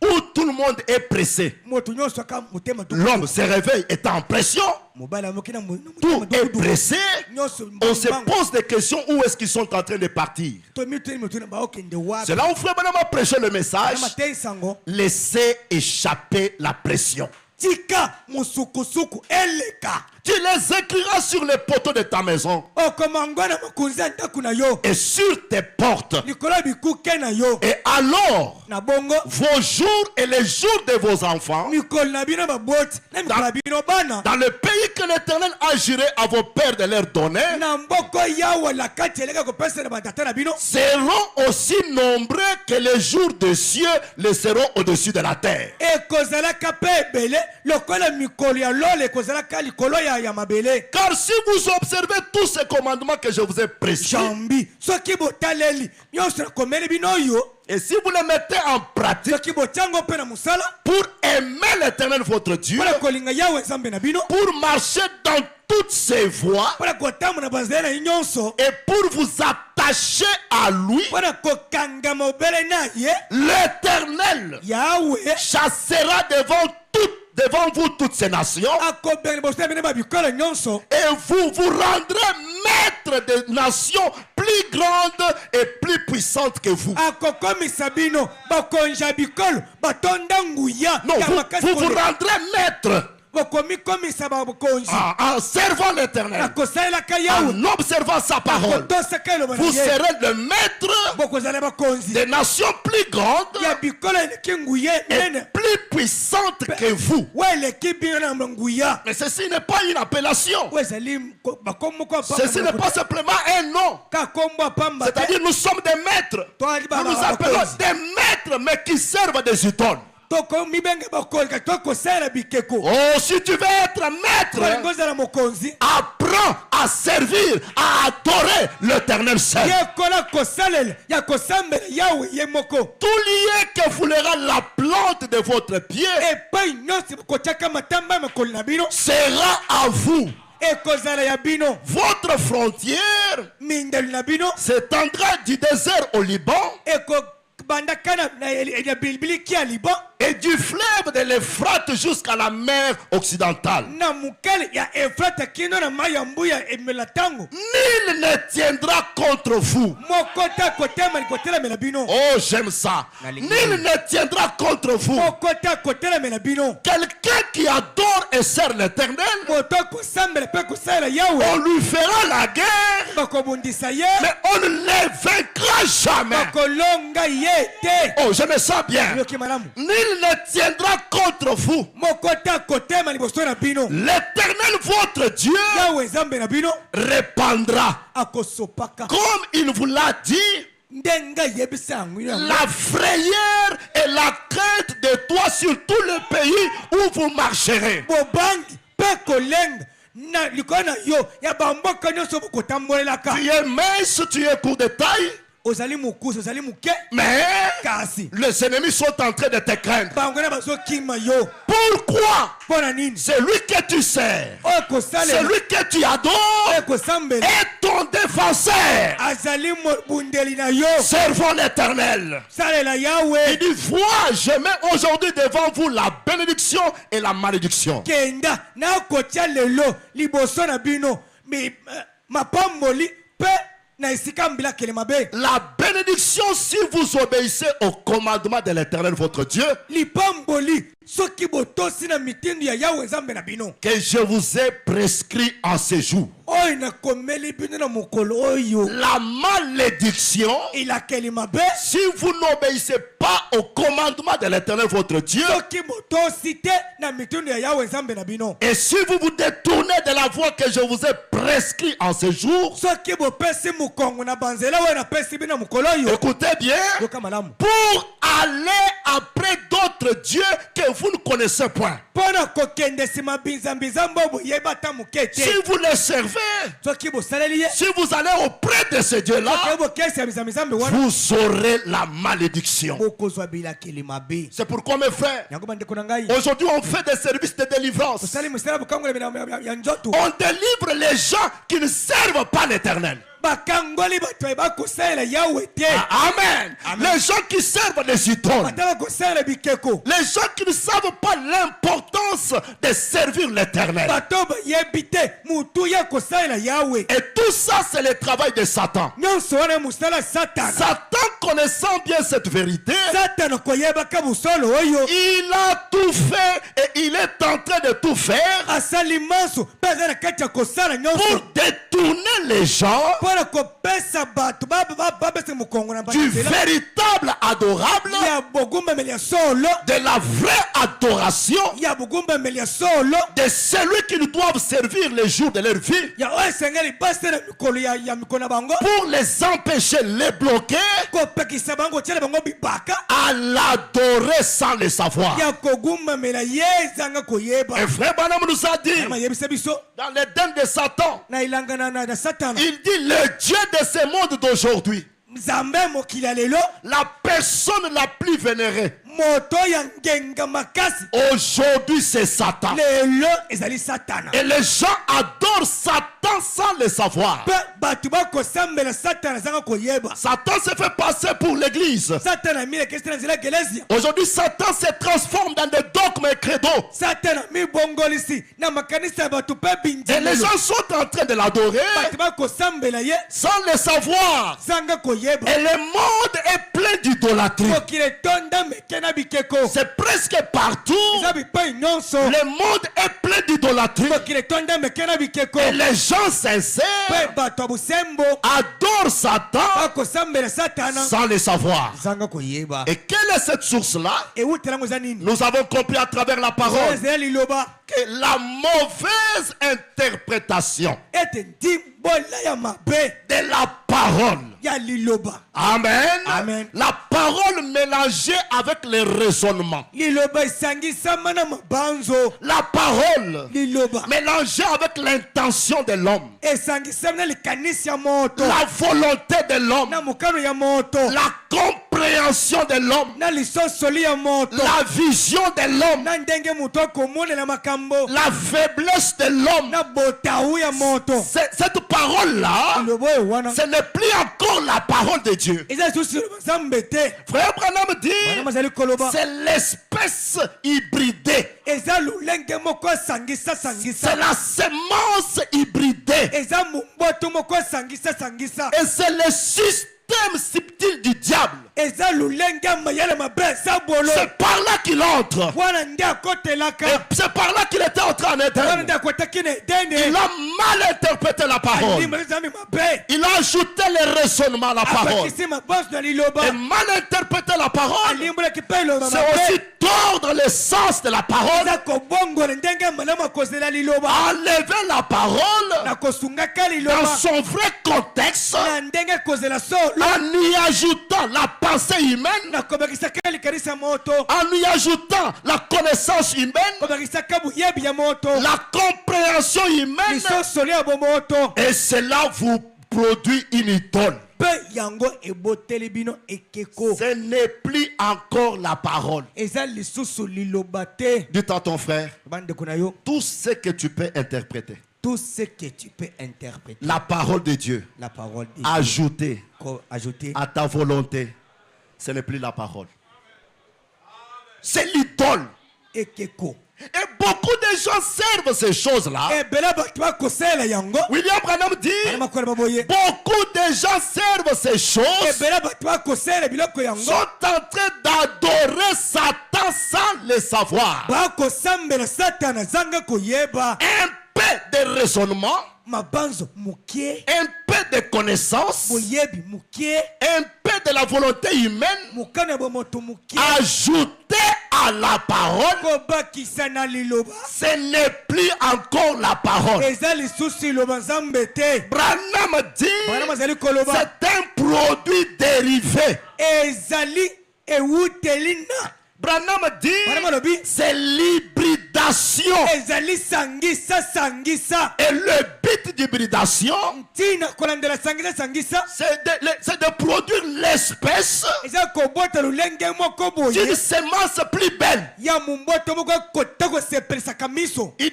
où tout le monde est pressé, l'homme se réveille étant en pression, tout est pressé, on se pose des questions, où est-ce qu'ils sont en train de partir. C'est là où Frère Branham a prêché le message. Laissez échapper la pression. Tu les écriras sur les poteaux de ta maison et sur tes portes. Et alors, vos jours et les jours de vos enfants, dans le pays que l'Éternel a juré à vos pères de leur donner, seront aussi nombreux que les jours de cieux les seront au-dessus de la terre. Car si vous observez tous ces commandements que je vous ai prescrits, et si vous les mettez en pratique pour aimer l'Éternel votre Dieu, pour marcher dans toutes ses voies et pour vous attacher à lui, l'Éternel chassera devant vous toutes ces nations, et vous vous rendrez maître des nations plus grandes et plus puissantes que vous. Non, vous vous rendrez maître en servant l'Éternel, en observant sa parole. Vous serez le maître des nations plus grandes et plus puissantes que vous. Mais ceci n'est pas une appellation. Ceci n'est pas simplement un nom. C'est-à-dire nous sommes des maîtres. Nous nous appelons des maîtres, mais qui servent des idoles. Oh, si tu veux être maître, apprends à servir, à adorer l'Éternel seul. Tout lié que foulera la plante de votre pied sera à vous. Votre frontière s'étendra du désert au Liban et du fleuve de l'Euphrate jusqu'à la mer occidentale. Nul ne tiendra contre vous. Oh, j'aime ça. Nul ne tiendra contre vous. Quelqu'un qui adore et sert l'Éternel, on lui fera la guerre, mais on ne les vaincra jamais. Oh, je me sens bien. Nul ne tiendra contre vous. L'Éternel votre Dieu répandra, comme il vous l'a dit, la frayeur et la crainte de toi sur tout le pays où vous marcherez. Tu es mince, tu es court de taille, mais les ennemis sont en train de te craindre. Pourquoi? Celui que tu sers, celui que tu adores est ton défenseur. Servons l'Éternel. Il dit, vois, je mets aujourd'hui devant vous la bénédiction et la malédiction. La bénédiction si vous obéissez au commandement de l'Éternel votre Dieu que je vous ai prescrit en ce jour. La malédiction, si vous n'obéissez pas au commandement de l'Éternel votre Dieu, et si vous vous détournez de la voie que je vous ai prescrit en ce jour, écoutez bien, pour aller après d'autres dieux que vous ne connaissez point. Si vous les servez, si vous allez auprès de ces dieux-là, vous aurez la malédiction. C'est pourquoi, mes frères, aujourd'hui on fait des services de délivrance. On délivre les gens qui ne servent pas l'Éternel. Amen. Les gens qui servent les idoles, les gens qui ne savent pas l'importance de servir l'Éternel. Et tout ça, c'est le travail de Satan. Satan, connaissant bien cette vérité, il a tout fait et il est en train de tout faire pour détourner les gens du véritable adorable, de la vraie adoration, de celui qu'ils doivent servir les jours de leur vie, pour les empêcher, les bloquer à l'adorer sans le savoir. Et frère Branham nous a dit dans l'Éden de Satan, il dit le Dieu de ce monde d'aujourd'hui, la personne la plus vénérée aujourd'hui, c'est Satan. Et les gens adorent Satan sans le savoir. Satan se fait passer pour l'église. Aujourd'hui, Satan se transforme dans des dogmes et credos. Et les gens sont en train de l'adorer sans le savoir. Et le monde est plein d'idolâtrie. C'est presque partout. Le monde est plein d'idolâtrie. Et les gens sincères adorent Satan sans le savoir. Et quelle est cette source-là? Nous avons compris à travers la parole que la mauvaise interprétation de la parole. Amen. Amen. La parole mélangée avec les raisonnements. La parole mélangée avec l'intention de l'homme. La volonté de l'homme. La compréhension de l'homme. La vision de l'homme. La faiblesse de l'homme. Cette parole-là, ce n'est plus encore la parole de Dieu. Frère Branham dit, c'est l'espèce hybridée. C'est la semence hybridée. Et c'est le système subtil du diable. C'est par là qu'il entre. C'est par là qu'il était en train d'être. Il a mal interprété la parole. Il a ajouté les raisonnements à la parole. Et mal interpréter la parole, c'est aussi tordre le sens de la parole. Enlever la parole dans son vrai contexte, en y ajoutant la pensée humaine, en y ajoutant la connaissance humaine, la compréhension humaine, et cela vous produit une idole. Ce n'est plus encore la parole. Dites à ton frère, tout ce que tu peux interpréter, la parole de Dieu, ajoutée à ta volonté, ce n'est plus la parole. C'est l'idole. Et beaucoup de gens servent ces choses-là. William Branham dit, beaucoup de gens servent ces choses, sont en train d'adorer Satan sans le savoir. Un peu de raisonnement, un peu de connaissance, un peu de la volonté humaine, ajouté à la parole, ce n'est plus encore la parole. Branham dit, c'est un produit dérivé. Branham dit, c'est l'hybridation. Et le but d'hybridation, c'est de produire l'espèce d'une semence plus belle. Il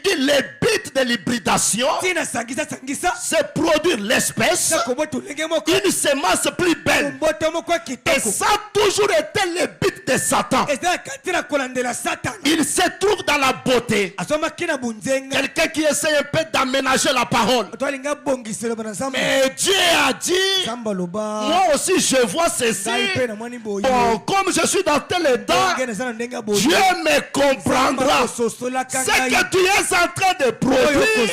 dit le but de l'hybridation, c'est produire l'espèce d'une semence plus belle. Et ça a toujours été le but de Satan. Il se trouve dans la beauté. Quelqu'un qui essaie un peu d'aménager la parole. Mais Dieu a dit, moi aussi je vois ceci. Bon, comme je suis dans tel état, Dieu me comprendra. Ce que tu es en train de produire,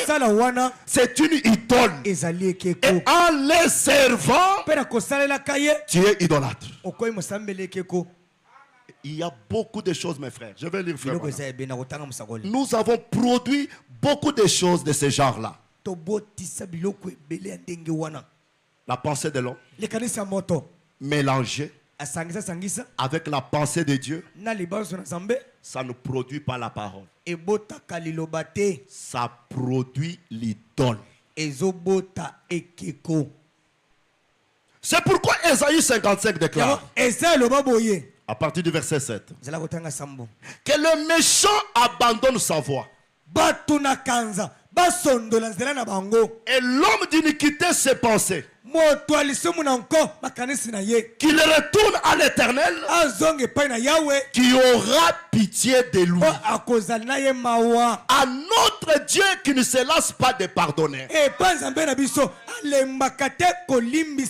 c'est une idole. Et en les servant, tu es idolâtre. Il y a beaucoup de choses, mes frères. Je vais lire, frère. Nous avons produit beaucoup de choses de ce genre-là. La pensée de l'homme mélangée avec la pensée de Dieu, ça ne produit pas la parole. Ça produit l'idole. C'est pourquoi Ésaïe 55 déclare, à partir du verset 7, que le méchant abandonne sa voie et l'homme d'iniquité ses pensées, qu'il retourne à l'Éternel, qui aura pitié de lui, à notre Dieu qui ne se lasse pas de pardonner.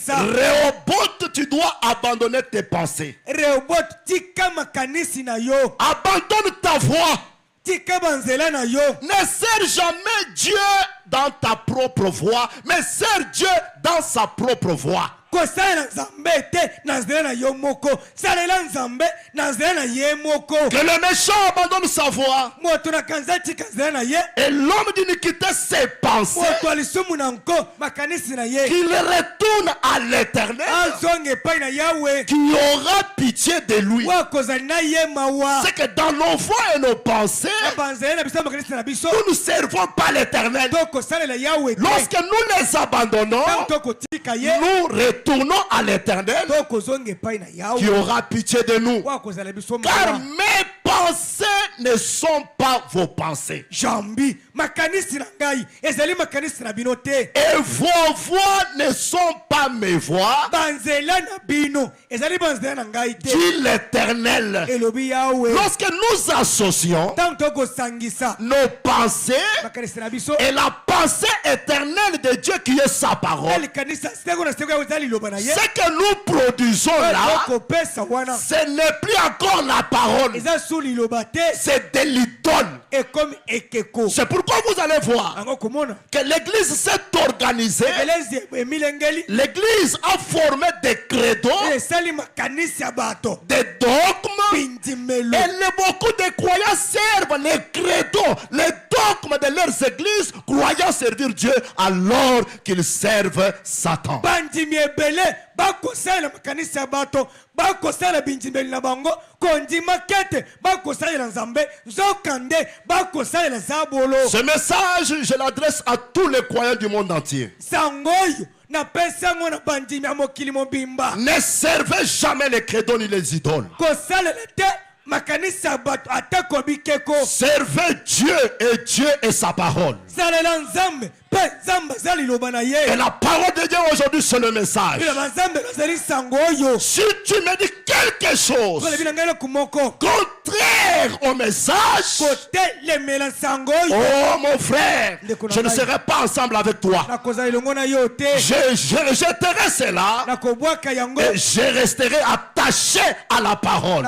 Rehoboth, tu dois abandonner tes pensées. Abandonne ta voix. Ne sers jamais Dieu dans ta propre voix, mais sers Dieu dans sa propre voix. Que le méchant abandonne sa voix et l'homme d'iniquité ses pensées, qu'il retourne à l'Éternel, qui aura pitié de lui. C'est que dans nos voix et nos pensées, nous ne servons pas l'Éternel. Lorsque nous les abandonnons, nous retournons à l'Éternel, qui aura pitié de nous. Car mes pensées ne sont pas vos pensées, et vos voix ne sont pas mes voix, dit l'Éternel. Lorsque nous associons nos pensées et la pensée éternelle de Dieu qui est sa parole, ce que nous produisons là, ce n'est plus encore la parole, c'est de l'idole. C'est pourquoi vous allez voir que l'église s'est organisée. L'église a formé des credos, des dogmes, et beaucoup de croyants servent les credos, les dogmes de leurs églises, croyant servir Dieu alors qu'ils servent Satan. Ce message, je l'adresse à tous les croyants du monde entier. Ne servez jamais les credos ni les idoles. Servez Dieu et Dieu et sa parole. Et la parole de Dieu aujourd'hui, c'est le message. Si tu me dis quelque chose contraire au message, oh mon frère, je ne serai pas ensemble avec toi. Je rejetterai cela et je resterai attaché à la parole.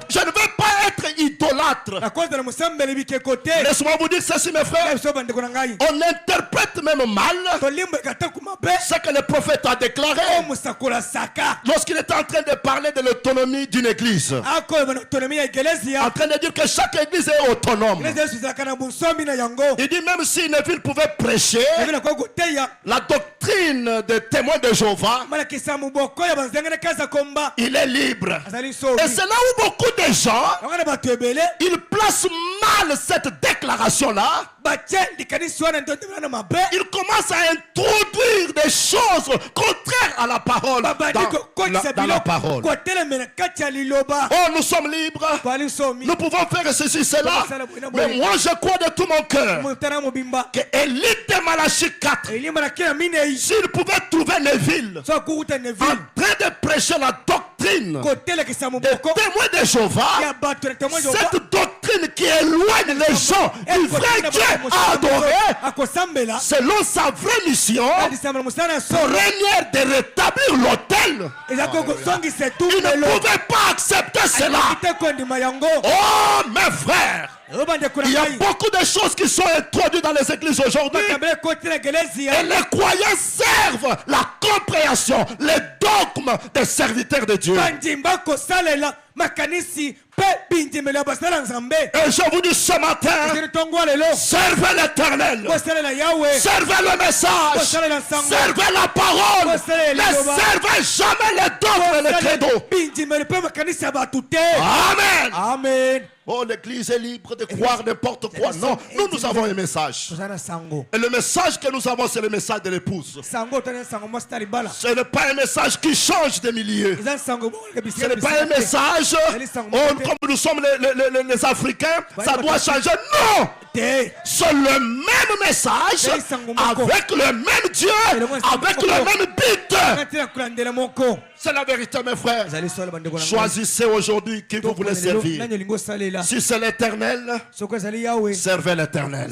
Je ne veux pas être idolâtre. Laisse-moi vous dire ceci, mes frères. On interprète même mal ce que le prophète a déclaré lorsqu'il était en train de parler de l'autonomie d'une église. En train de dire que chaque église est autonome. Il dit même si une ville pouvait prêcher la doctrine des témoins de Jéhovah, il est libre. Et c'est là où beaucoup de gens ils placent mal cette déclaration-là. Ils commencent à introduire des choses contraires à la parole dans la parole. Oh, nous sommes libres. Nous pouvons faire ceci, cela. Mais moi, je crois de tout mon cœur que Élite de Malachie 4, s'il pouvait trouver Neville en train de prêcher la doctrine des témoins de Jéhovah, cette doctrine qui éloigne les gens du vrai Dieu à adorer, selon sa vraie mission, pour régner de rétablir l'autel, il ne pouvait pas accepter cela. Oh mes frères, il y a beaucoup de choses qui sont introduites dans les églises aujourd'hui. Et les croyants servent la compréhension, les dogmes des serviteurs de Dieu. Et je vous dis ce matin, servez l'Éternel, servez le message, servez la parole, ne servez jamais les dogmes et les credos. Amen. Amen. Oh, l'église est libre de croire n'importe quoi. Non, nous avons un message. Et le message que nous avons, c'est le message de l'épouse. Ce n'est pas un message qui change de milieu. Ce n'est pas un message, comme nous sommes les Africains, ça doit changer. Non! C'est le même message, avec le même Dieu, avec le même but. C'est la vérité, mes frères. Choisissez aujourd'hui qui vous voulez servir. Si c'est l'Éternel, servez l'Éternel.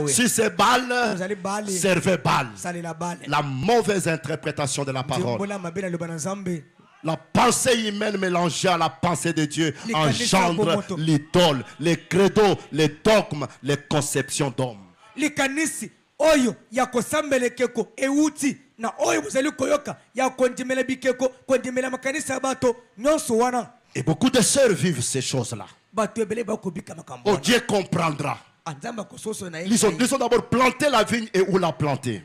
Si c'est Baal, servez Baal. La mauvaise interprétation de la parole. La pensée humaine mélangée à la pensée de Dieu engendre l'idole, les credos, les dogmes, les conceptions d'hommes. Et beaucoup de sœurs vivent ces choses-là. Oh, Dieu comprendra. Ils ont d'abord planté la vigne et où la planter.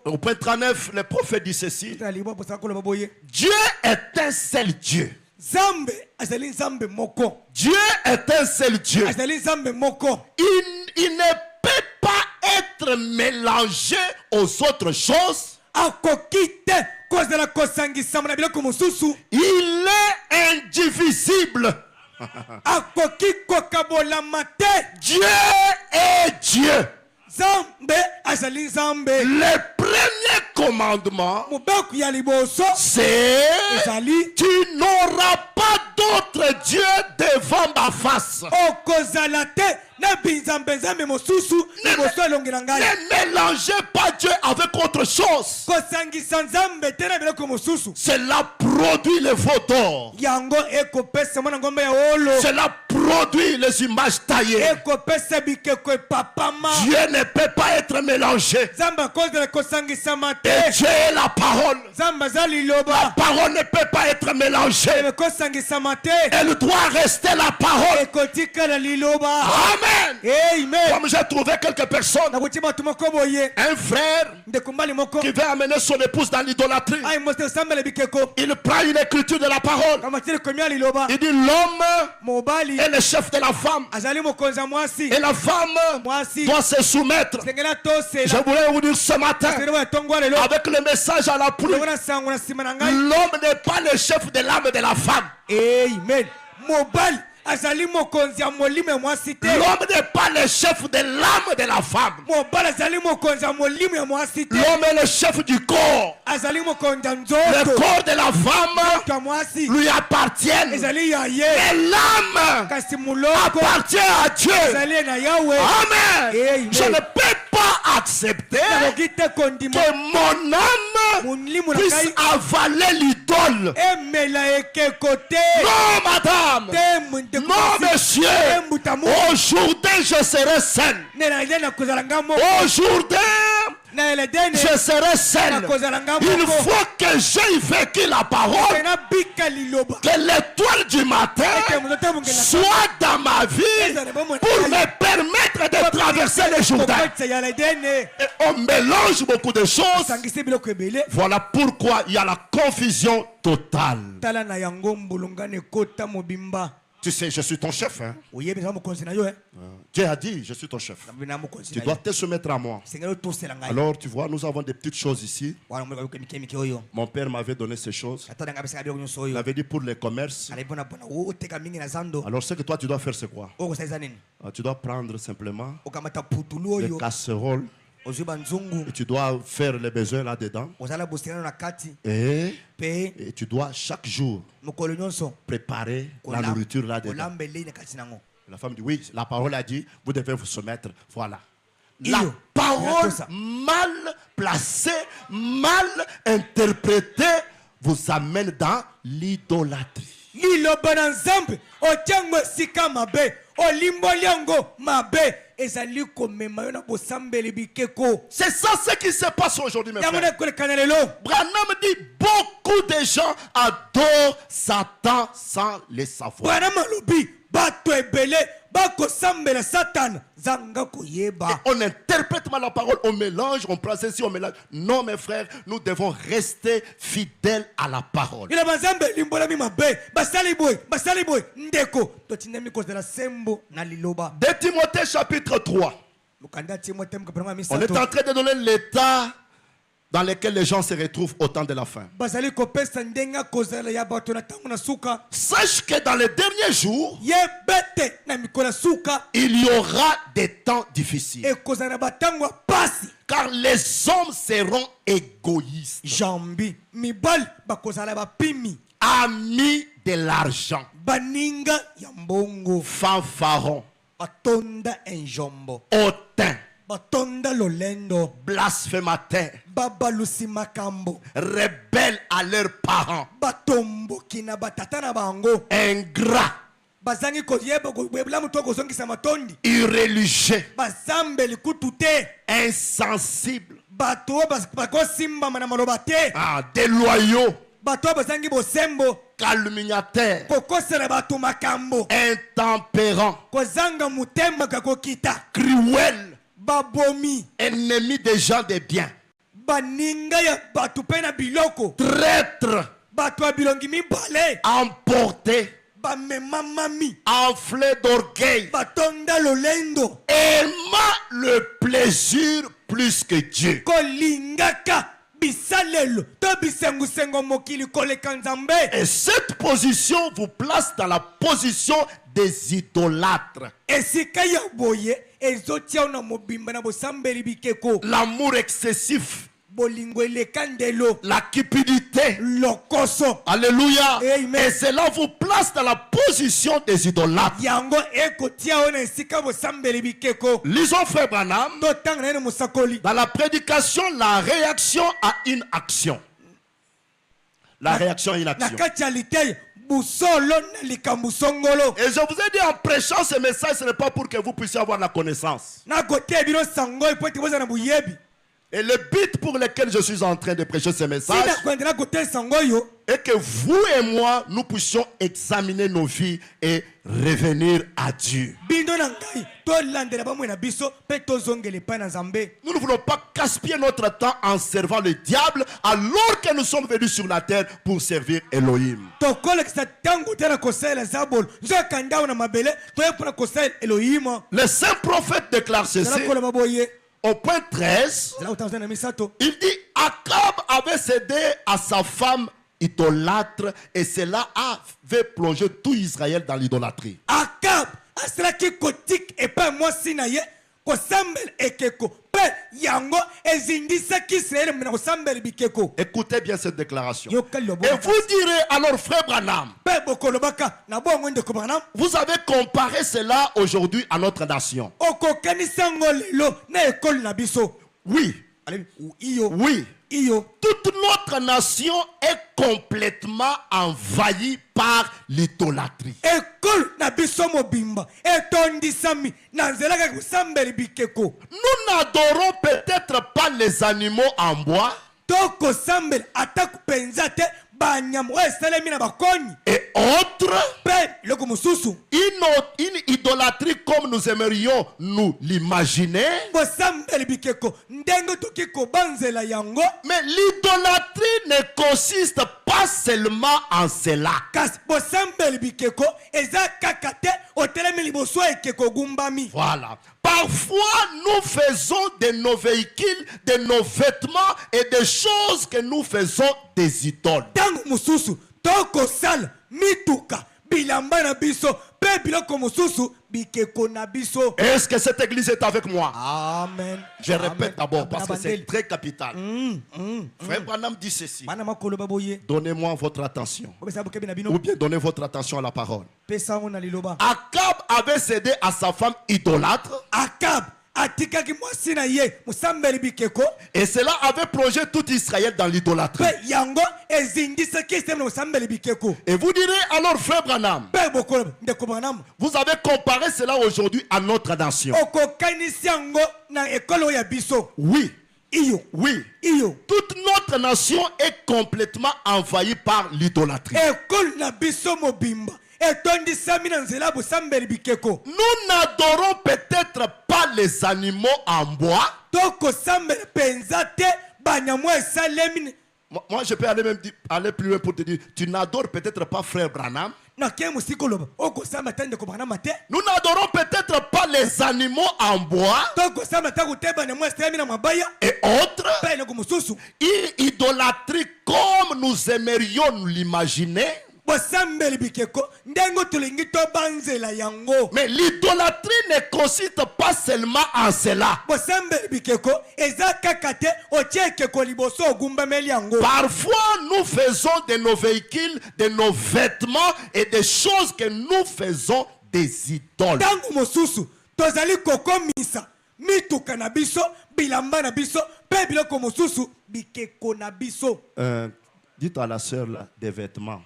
Au point 39, le prophète dit ceci. Dieu est un seul Dieu. Dieu est un seul Dieu. Il ne peut pas être mélangé aux autres choses. Il est indivisible. Dieu est Dieu. Le premier commandement, c'est tu n'auras pas d'autre Dieu devant ma face. Ne mélangez pas Dieu avec autre chose. Cela produit le veau d'or. Cela produit les images taillées. Dieu ne peut pas être mélangé. Et Dieu est la parole. La parole ne peut pas être mélangée. Elle doit rester la parole. Amen. Comme j'ai trouvé quelques personnes, un frère qui veut amener son épouse dans l'idolâtrie, il prend une écriture de la parole. Il dit l'homme est le chef de la femme et la femme doit se soumettre. Je voulais vous dire ce matin, avec le message à la pluie, l'homme n'est pas le chef de l'âme de la femme. Amen. L'homme n'est pas le chef de l'âme de la femme. L'homme est le chef du corps. Le corps de la femme lui appartient. Mais l'âme appartient à Dieu. Amen. Je ne peux pas accepter que mon âme puisse avaler l'idole. Non, madame. Non, monsieur. Aujourd'hui, je serai saine. Aujourd'hui, je serai saine. Il faut que j'aie vécu la parole. Que l'étoile du matin soit dans ma vie pour me permettre de traverser les Jourdain. Et on mélange beaucoup de choses. Voilà pourquoi il y a la confusion totale. Tu sais, je suis ton chef. Hein? Dieu a dit, je suis ton chef. Tu dois te soumettre à moi. Alors, tu vois, nous avons des petites choses ici. Mon père m'avait donné ces choses. Il avait dit pour les commerces. Alors, ce que toi, tu dois faire, c'est quoi? Tu dois prendre simplement les casseroles. Et tu dois faire les besoins là-dedans. Et tu dois chaque jour préparer la nourriture là-dedans. La femme dit, oui, la parole a dit, vous devez vous soumettre. Voilà. La parole mal placée, mal interprétée, vous amène dans l'idolâtrie. C'est ça ce qui se passe aujourd'hui, mes frères. Branham dit beaucoup de gens adorent Satan sans le savoir. Et on interprète mal la parole, on mélange, on place ici, on mélange. Non, mes frères, nous devons rester fidèles à la parole. 2 Timothée chapitre 3. On est en train de donner l'état dans lequel les gens se retrouvent au temps de la fin. Sache que dans les derniers jours, il y aura des temps difficiles. Car les hommes seront égoïstes, amis de l'argent, fanfarons, hautains, blasphémateurs, rebelles à leurs parents, ingrats, irréligieux, insensibles, déloyaux, calomniateurs, intempérants, cruels, ennemis des gens de bien, traîtres, emportés, enflés d'orgueil, aimant le plaisir plus que Dieu. Et cette position vous place dans la position des idolâtres. L'amour excessif, la cupidité, alléluia. Et cela vous place dans la position des idolâtres. Lisons frère Branham. Dans la prédication, la réaction à une action. La réaction à une action. Et je vous ai dit en prêchant ce message, ce n'est pas pour que vous puissiez avoir la connaissance. Et le but pour lequel je suis en train de prêcher ce message est que vous et moi, nous puissions examiner nos vies et revenir à Dieu. Nous ne voulons pas gaspiller notre temps en servant le diable alors que nous sommes venus sur la terre pour servir Elohim. Le saint prophète déclare ceci. Au point 13, il dit Akab avait cédé à sa femme idolâtre et cela avait plongé tout Israël dans l'idolâtrie. Akab asalaki kotik epa mwasi na ye kosambela ekeko pe yango ezindisaki Israël mena kosambela bikeko. Écoutez bien cette déclaration. Et vous direz alors, frère Branham, vous avez comparé cela aujourd'hui à notre nation. Oui. Oui. Toute notre nation est complètement envahie par l'idolâtrie. Nous n'adorons peut-être pas les animaux en bois. Et autres, une idolâtrie comme nous aimerions nous l'imaginer. Mais l'idolâtrie ne consiste pas seulement en cela. Voilà. Parfois, nous faisons de nos véhicules, de nos vêtements et des choses que nous faisons des idoles. Est-ce que cette église est avec moi? Amen. Je répète d'abord parce que c'est très capital. Frère Branham dit ceci. Donnez-moi votre attention. Ou bien donnez votre attention à la parole. Akab avait cédé à sa femme idolâtre. Et cela avait plongé tout Israël dans l'idolâtrie. Et vous direz alors, frère Branham, vous avez comparé cela aujourd'hui à notre nation. Oui. Oui. Toute notre nation est complètement envahie par l'idolâtrie. Nous n'adorons peut-être pas les animaux en bois. Moi, je peux aller plus loin pour te dire, tu n'adores peut-être pas frère Branham. Nous n'adorons peut-être pas les animaux en bois et autres. Une idolâtrie comme nous aimerions nous l'imaginer. Mais l'idolâtrie ne consiste pas seulement en cela. Parfois nous faisons de nos véhicules, de nos vêtements et des choses que nous faisons des idoles. Dites à la sœur là, des vêtements.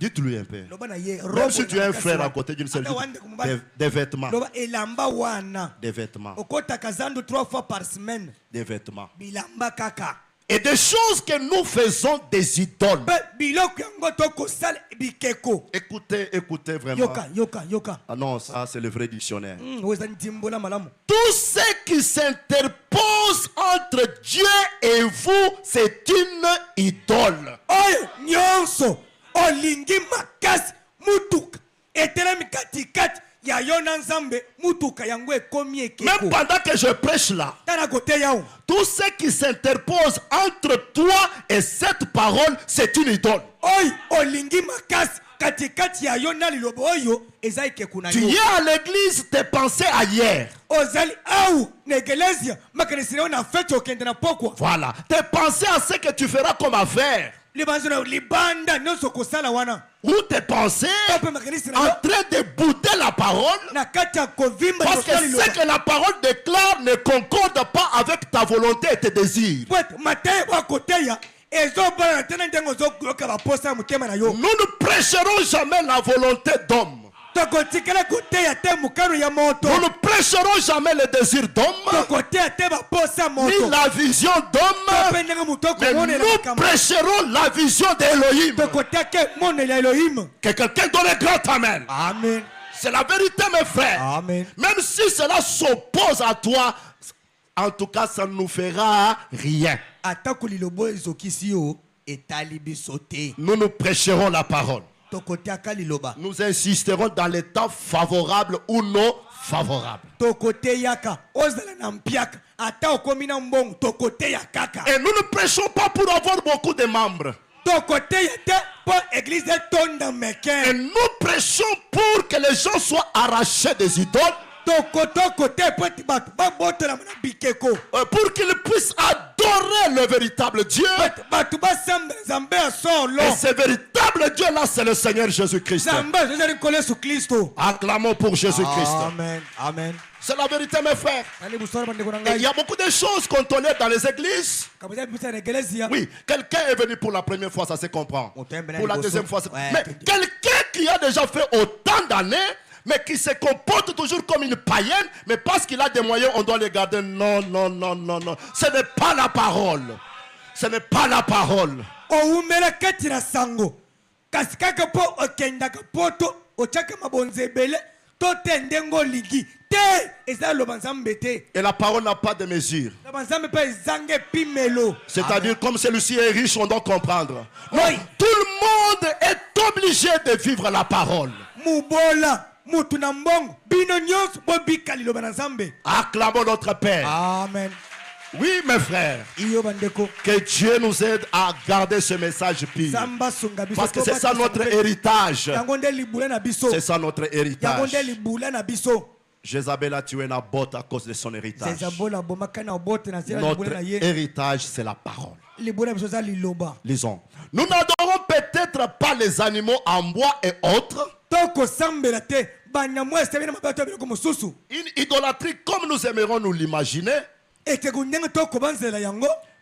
Dites-lui un peu. Même si tu es un frère à côté d'une seule, des vêtements. Des vêtements. Des vêtements. Et des choses que nous faisons des idoles. Écoutez vraiment. Ah non, ça c'est le vrai dictionnaire. Tout ce qui s'interpose entre Dieu et vous, c'est une idole. Même pendant que je prêche là, tout ce qui s'interpose entre toi et cette parole, c'est une idole. Tu es à l'église, tes pensées ailleurs. Voilà, tes pensées à ce que tu feras comme affaire. Ou tes pensées en train de bouder la parole, parce que ce que la parole déclare ne concorde pas avec ta volonté et tes désirs. Nous ne prêcherons jamais la volonté d'homme. Nous ne prêcherons jamais le désir d'homme, ni la vision d'homme, mais nous prêcherons la vision d'Elohim. Que quelqu'un donne un grand amen. Amen. C'est la vérité, mes frères. Amen. Même si cela s'oppose à toi, en tout cas, ça ne nous fera rien. Nous nous prêcherons la parole. Nous insisterons dans les temps favorables ou non favorables. Et nous ne prêchons pas pour avoir beaucoup de membres. Et nous prêchons pour que les gens soient arrachés des idoles. Pour qu'ils puissent adorer le véritable Dieu. Et ce véritable Dieu-là, c'est le Seigneur Jésus-Christ. Acclamons pour Jésus-Christ. Amen. Amen. C'est la vérité, mes frères. Et il y a beaucoup de choses qu'on tolère dans les églises. Oui, quelqu'un est venu pour la première fois, ça se comprend. Pour la deuxième fois, mais quelqu'un qui a déjà fait autant d'années, mais qui se comporte toujours comme une païenne, mais parce qu'il a des moyens, on doit les garder. Non, non, non, non, non. Ce n'est pas la parole. Ce n'est pas la parole. Et la parole n'a pas de mesure. C'est-à-dire, comme celui-ci est riche, on doit comprendre. Non, tout le monde est obligé de vivre la parole. Acclamons notre Père. Amen. Oui, mes frères. Que Dieu nous aide à garder ce message pur. Parce que c'est ça notre héritage. C'est ça notre héritage. Jézabel a tué Naboth à cause de son héritage. Notre héritage, c'est la parole. Lisons. Nous n'adorons peut-être pas les animaux en bois et autres. Une idolâtrie comme nous aimerons nous l'imaginer.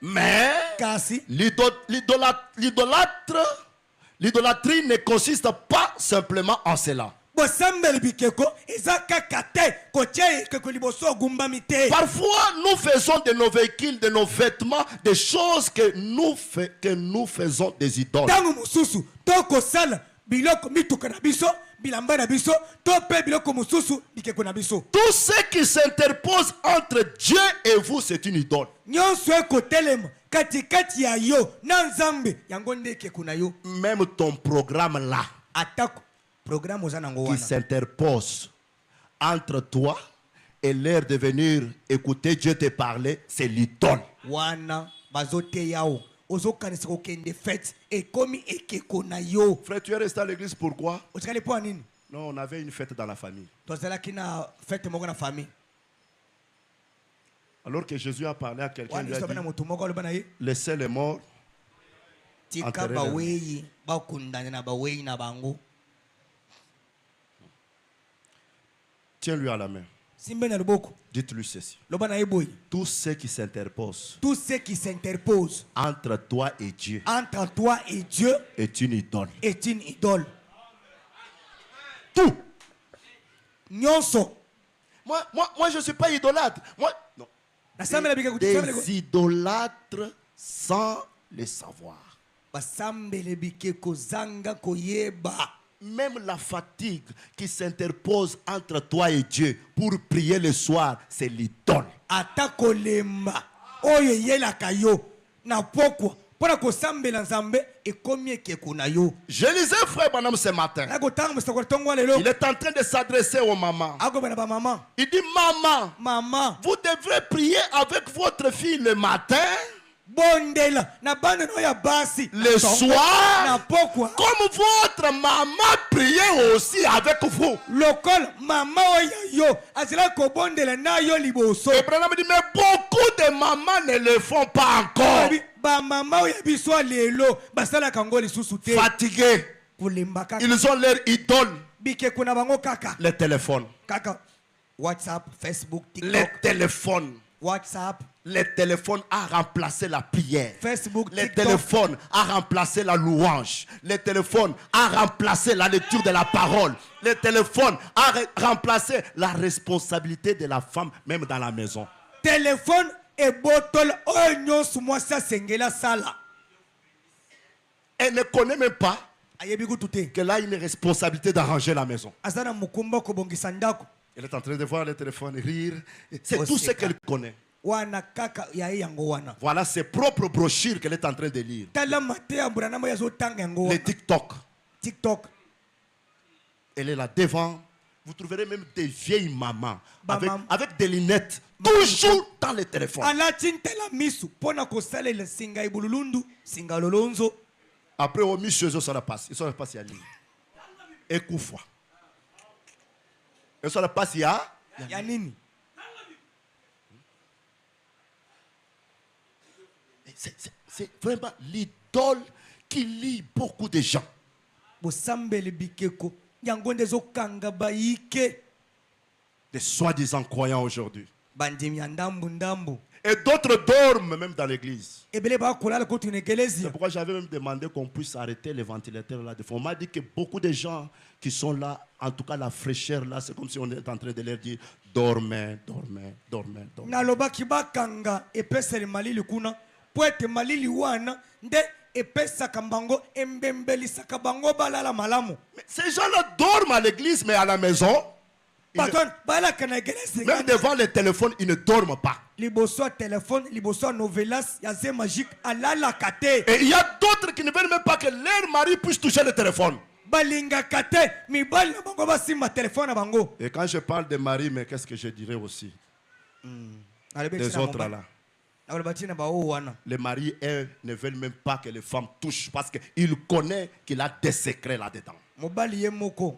Mais l'idolâtrie ne consiste pas simplement en cela. Parfois nous faisons de nos véhicules, de nos vêtements, des choses que nous faisons des idoles. Tout ce qui s'interpose entre Dieu et vous, c'est une idole. Même ton programme là, qui s'interpose entre toi et l'heure de venir écouter Dieu te parler, c'est l'idole. Frère, tu es resté à l'église pourquoi? Non, on avait une fête dans la famille. Alors que Jésus a parlé à quelqu'un, il a dit, laissez les morts enterrer les morts. Tiens-lui à la main. Dites-lui ceci. Tout ce qui s'interpose entre toi et Dieu est une idole. Tout. Moi, je ne suis pas idolâtre. Moi, non. Des idolâtres sans le savoir. Même la fatigue qui s'interpose entre toi et Dieu pour prier le soir, c'est l'idole. Je lisais frère Branham ce matin. Il est en train de s'adresser aux mamans. Il dit, maman, vous devrez prier avec votre fille le matin, le soir, comme votre maman priait aussi avec vous. Et Branham dit, mais beaucoup de mamans ne le font pas encore. Fatigués. Ils ont leur idole. Les téléphones. WhatsApp, Facebook, TikTok. Les téléphones. WhatsApp. Les téléphones a remplacé la prière. Facebook, les TikTok. téléphones a remplacé la louange. Les téléphones a remplacé la lecture de la parole. Les téléphones a remplacé la responsabilité de la femme, même dans la maison. Téléphone et bottle. Elle ne connaît même pas qu'elle a une responsabilité d'arranger la maison. Elle est en train de voir le téléphone rire. C'est tout ce qu'elle connaît. Voilà ses propres brochures qu'elle est en train de lire. Les TikTok. Elle est là devant Vous trouverez même des vieilles mamans avec des lunettes, toujours dans les téléphones. Après, au milieu, ça passe. Il sera passé à l'île. Et Koufoua. Il sera passé à Yanini. C'est vraiment l'idole qui lie beaucoup de gens. Des soi-disant croyants aujourd'hui. Et d'autres dorment même dans l'église. C'est pourquoi j'avais même demandé qu'on puisse arrêter les ventilateurs là. On m'a dit que beaucoup de gens qui sont là, en tout cas la fraîcheur là, c'est comme si on était en train de leur dire dormez, dormez, dormez, dormez. Mais ces gens-là dorment à l'église, mais à la maison, même devant les téléphones, ils ne dorment pas. Et il y a d'autres qui ne veulent même pas que leur mari puisse toucher le téléphone. Et quand je parle de mari, mais qu'est-ce que je dirais aussi des autres là? Les maris, eux, ne veulent même pas que les femmes touchent parce qu'ils connaissent qu'il a des secrets là-dedans.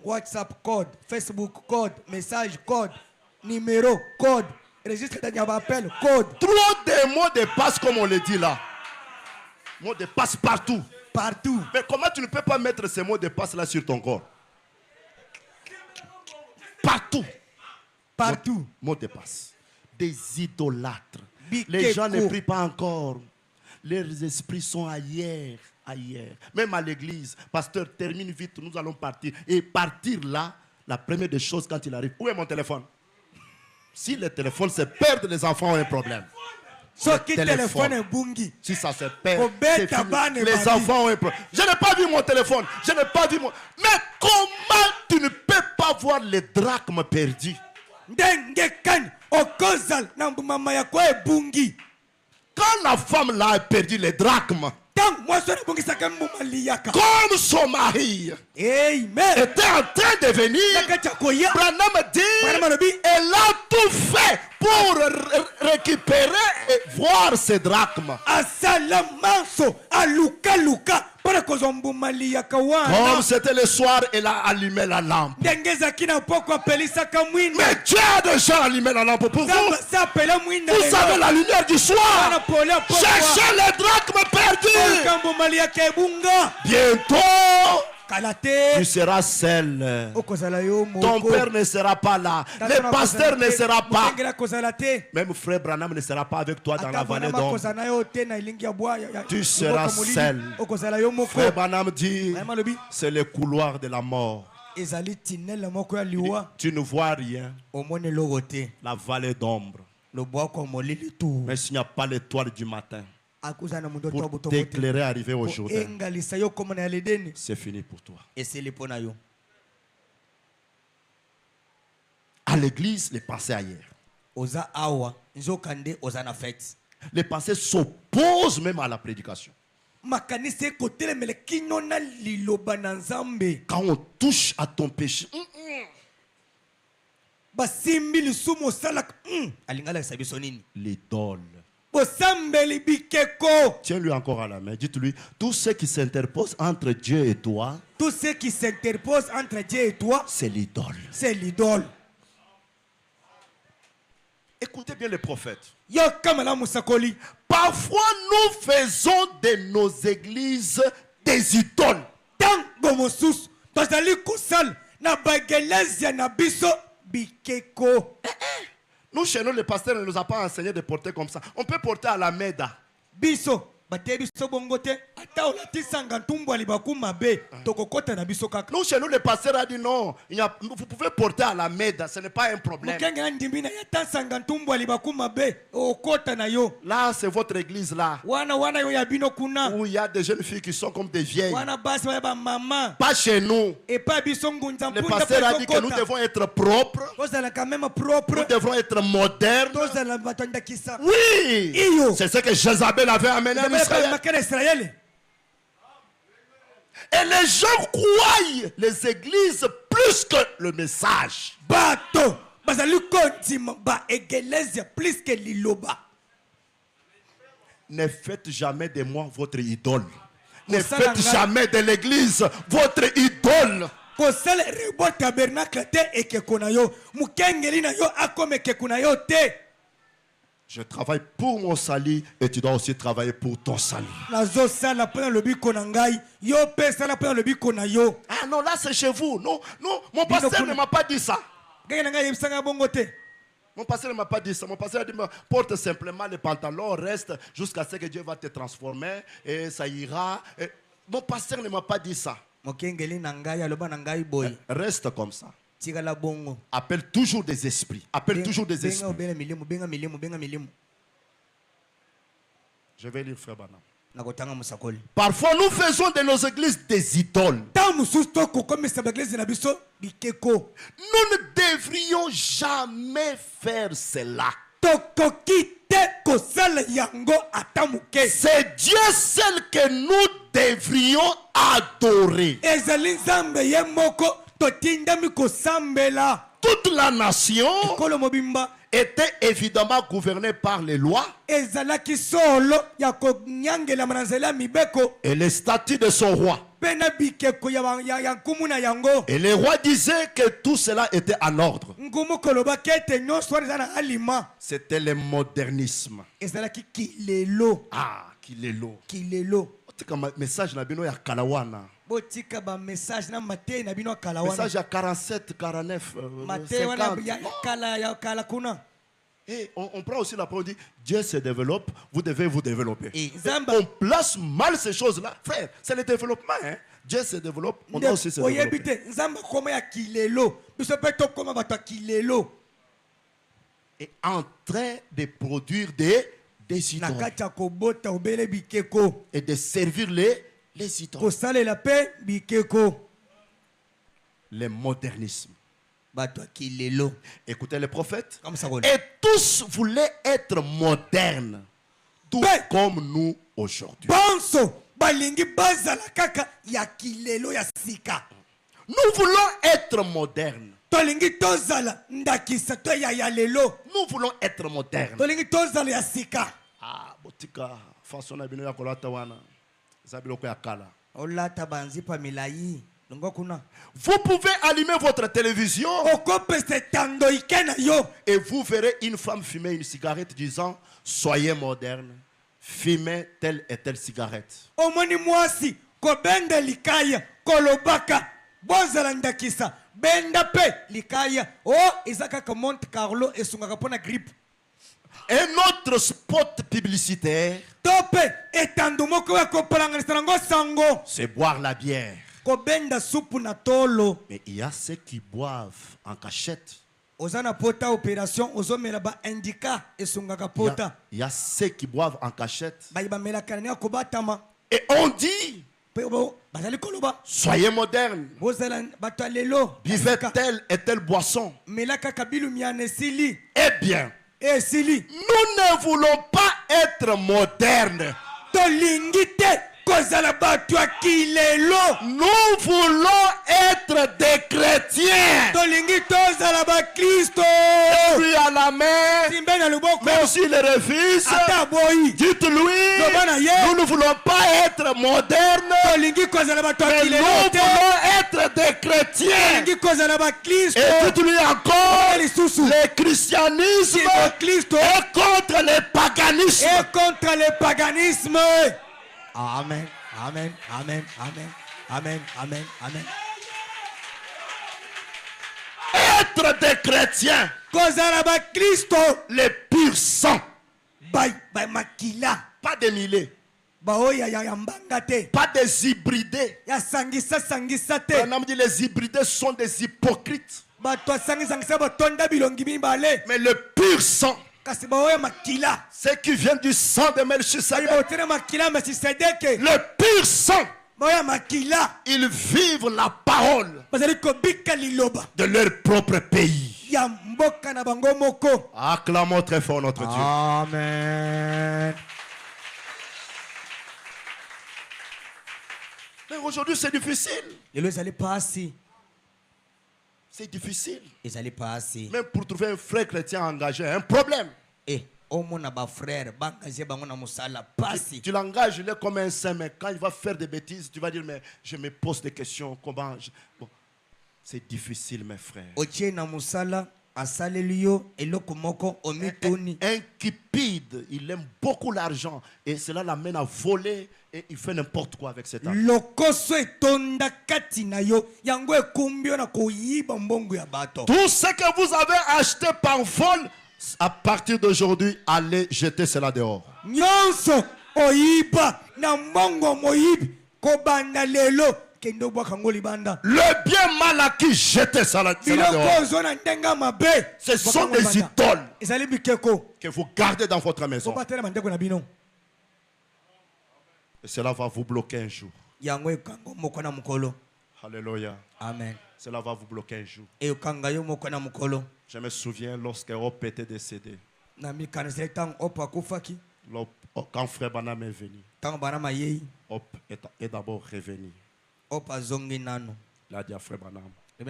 WhatsApp code, Facebook code, message code, numéro code, registre d'appel code. Trop de mots de passe comme on le dit là. Mots de passe partout. Partout. Mais comment tu ne peux pas mettre ces mots de passe là sur ton corps? Partout. Partout. Mots de passe. Des idolâtres. Les gens ne prient pas encore. Leurs esprits sont ailleurs. Ailleurs. Même à l'église. Pasteur, termine vite, nous allons partir. Et partir là, la première des choses quand il arrive. Où est mon téléphone? Si le téléphone se perd, les enfants ont un problème. Si ça se perd, c'est fini. Les enfants ont un problème. Je n'ai pas vu mon téléphone. Je n'ai pas vu mon... Mais comment tu ne peux pas voir les drachmes perdus? Quand la femme là a perdu les drachmes, comme son mari était en train de venir, Branham dit, elle a tout fait pour récupérer et voir ses drachmes. Comme c'était le soir, elle a allumé la lampe. Mais Dieu a déjà allumé la lampe pour vous. Vous savez la lumière du soir. Cherchez les drachmes perdus. Bientôt, tu seras seul. Ton père ne sera pas là. Le pasteur ne sera pas. Même frère Branham ne sera pas avec toi dans la vallée d'ombre. Tu seras seul. Frère Branham dit, c'est le couloir de la mort. Tu ne vois rien. La vallée d'ombre. Mais s'il n'y a pas l'étoile du matin pour t'éclairer arriver au jour, c'est fini pour toi. À l'église, les pensées ailleurs. Les pensées s'opposent même à la prédication. Quand on touche à ton péché, l'idole. Tiens-lui encore à la main. Dites-lui, tout ce qui s'interpose entre Dieu et toi, c'est l'idole. Écoutez bien les prophètes. Parfois, nous faisons de nos églises des idoles. Nous, chez nous, le pasteur ne nous a pas enseigné de porter comme ça. On peut porter à la Meda. Nous, chez nous, le pasteur a dit non. Vous pouvez porter à la Meda, ce n'est pas un problème. Là, c'est votre église là. Où il y a des jeunes filles qui sont comme des vieilles. Pas chez nous. Le pasteur a dit que nous devons être propres. Nous devons être modernes. Oui. C'est ce que Jézabel avait amené en Israël. Et les gens croient les églises plus plus que le message. Bato, bazali kontima ba eglise plus que liloba. Ne faites jamais de moi votre idole. Ne faites jamais de l'église votre idole. Je travaille pour mon salut et tu dois aussi travailler pour ton salut. Ah non, là c'est chez vous. Non, non, mon pasteur ne m'a pas dit ça. Mon pasteur ne m'a pas dit ça. Mon pasteur a dit, porte simplement les pantalons, reste jusqu'à ce que Dieu va te transformer et ça ira. Et mon pasteur ne m'a pas dit ça. Reste comme ça. Appelle toujours des esprits. Appelle toujours des esprits. Je vais lire Frère Branham. Parfois nous faisons de nos églises des idoles. Nous ne devrions jamais faire cela. C'est Dieu seul que nous devrions adorer. Toute la nation était évidemment gouvernée par les lois et les statuts de son roi. Et les rois disaient que tout cela était en ordre. C'était le modernisme. Ah, kilelo. Message na bino ya kalawana. Message à 47, 49, 50. Et on prend aussi la parole, on dit Dieu se développe, vous devez vous développer. On place mal ces choses-là. Frère, c'est le développement. Hein? Dieu se développe, on doit aussi se développer. Et en train de produire des idoles. Et de servir les idoles. Le modernisme. Écoutez les prophètes. Et tous voulaient être modernes. Tout comme nous aujourd'hui. Nous voulons être modernes. Nous voulons être modernes. Ah, botika façon na bino ya kolata wana. Zabiloko ya kala. Vous pouvez allumer votre télévision et vous verrez une femme fumer une cigarette disant soyez moderne, fumez telle et telle cigarette. Un autre spot publicitaire, c'est boire la bière. Mais il y a ceux qui boivent en cachette. Il y a ceux qui boivent en cachette. Et on dit soyez moderne. Buvez telle et telle boisson. Eh bien, nous ne voulons pas être modernes. Nous voulons être des chrétiens. Lui à la main, même s'il refuse, dites-lui, nous ne voulons pas être modernes, mais nous voulons être des chrétiens. Et dites-lui encore, le christianisme est contre le paganisme. Amen, amen, amen, amen, amen, amen, amen. Être des chrétiens, les purs sang, pas des millets, pas des hybridés. Les hybridés sont des hypocrites. Mais le pur sang, c'est qui vient du sang de Melchisedec. Le pur sang, ils vivent la parole de leur propre pays. Acclamons très fort notre Dieu. Amen. Mais aujourd'hui c'est difficile. C'est difficile. Même même pour trouver un frère chrétien engagé, un problème. Tu l'engages, il est comme un saint, mais quand il va faire des bêtises, tu vas dire, mais je me pose des questions. Comment bon, c'est difficile, mes frères. Un cupide, il aime beaucoup l'argent et cela l'amène à voler et il fait n'importe quoi avec cet argent. Tout ce que vous avez acheté par vol, à partir d'aujourd'hui, allez jeter cela dehors. Le bien mal acquis, jetez cela dehors. Ce sont des idoles que vous gardez dans votre maison. Et cela va vous bloquer un jour. Alléluia. Amen. Cela va vous bloquer un jour. Je me souviens lorsque Hop était décédé. Quand frère Branham est venu, Hop est d'abord revenu. Il a dit à frère Branham, je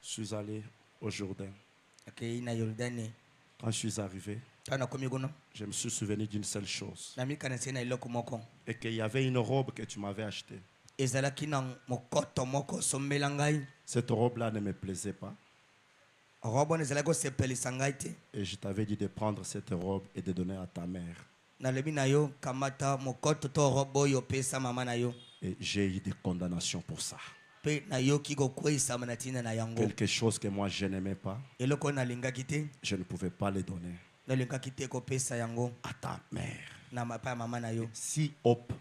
suis allé au Jourdain. Quand je suis arrivé, je me suis souvenu d'une seule chose. Et qu'il y avait une robe que tu m'avais achetée. Cette robe-là ne me plaisait pas. Et je t'avais dit de prendre cette robe et de donner à ta mère. Et j'ai eu des condamnations pour ça. Quelque chose que moi je n'aimais pas, je ne pouvais pas le donner à ta mère. Si Hop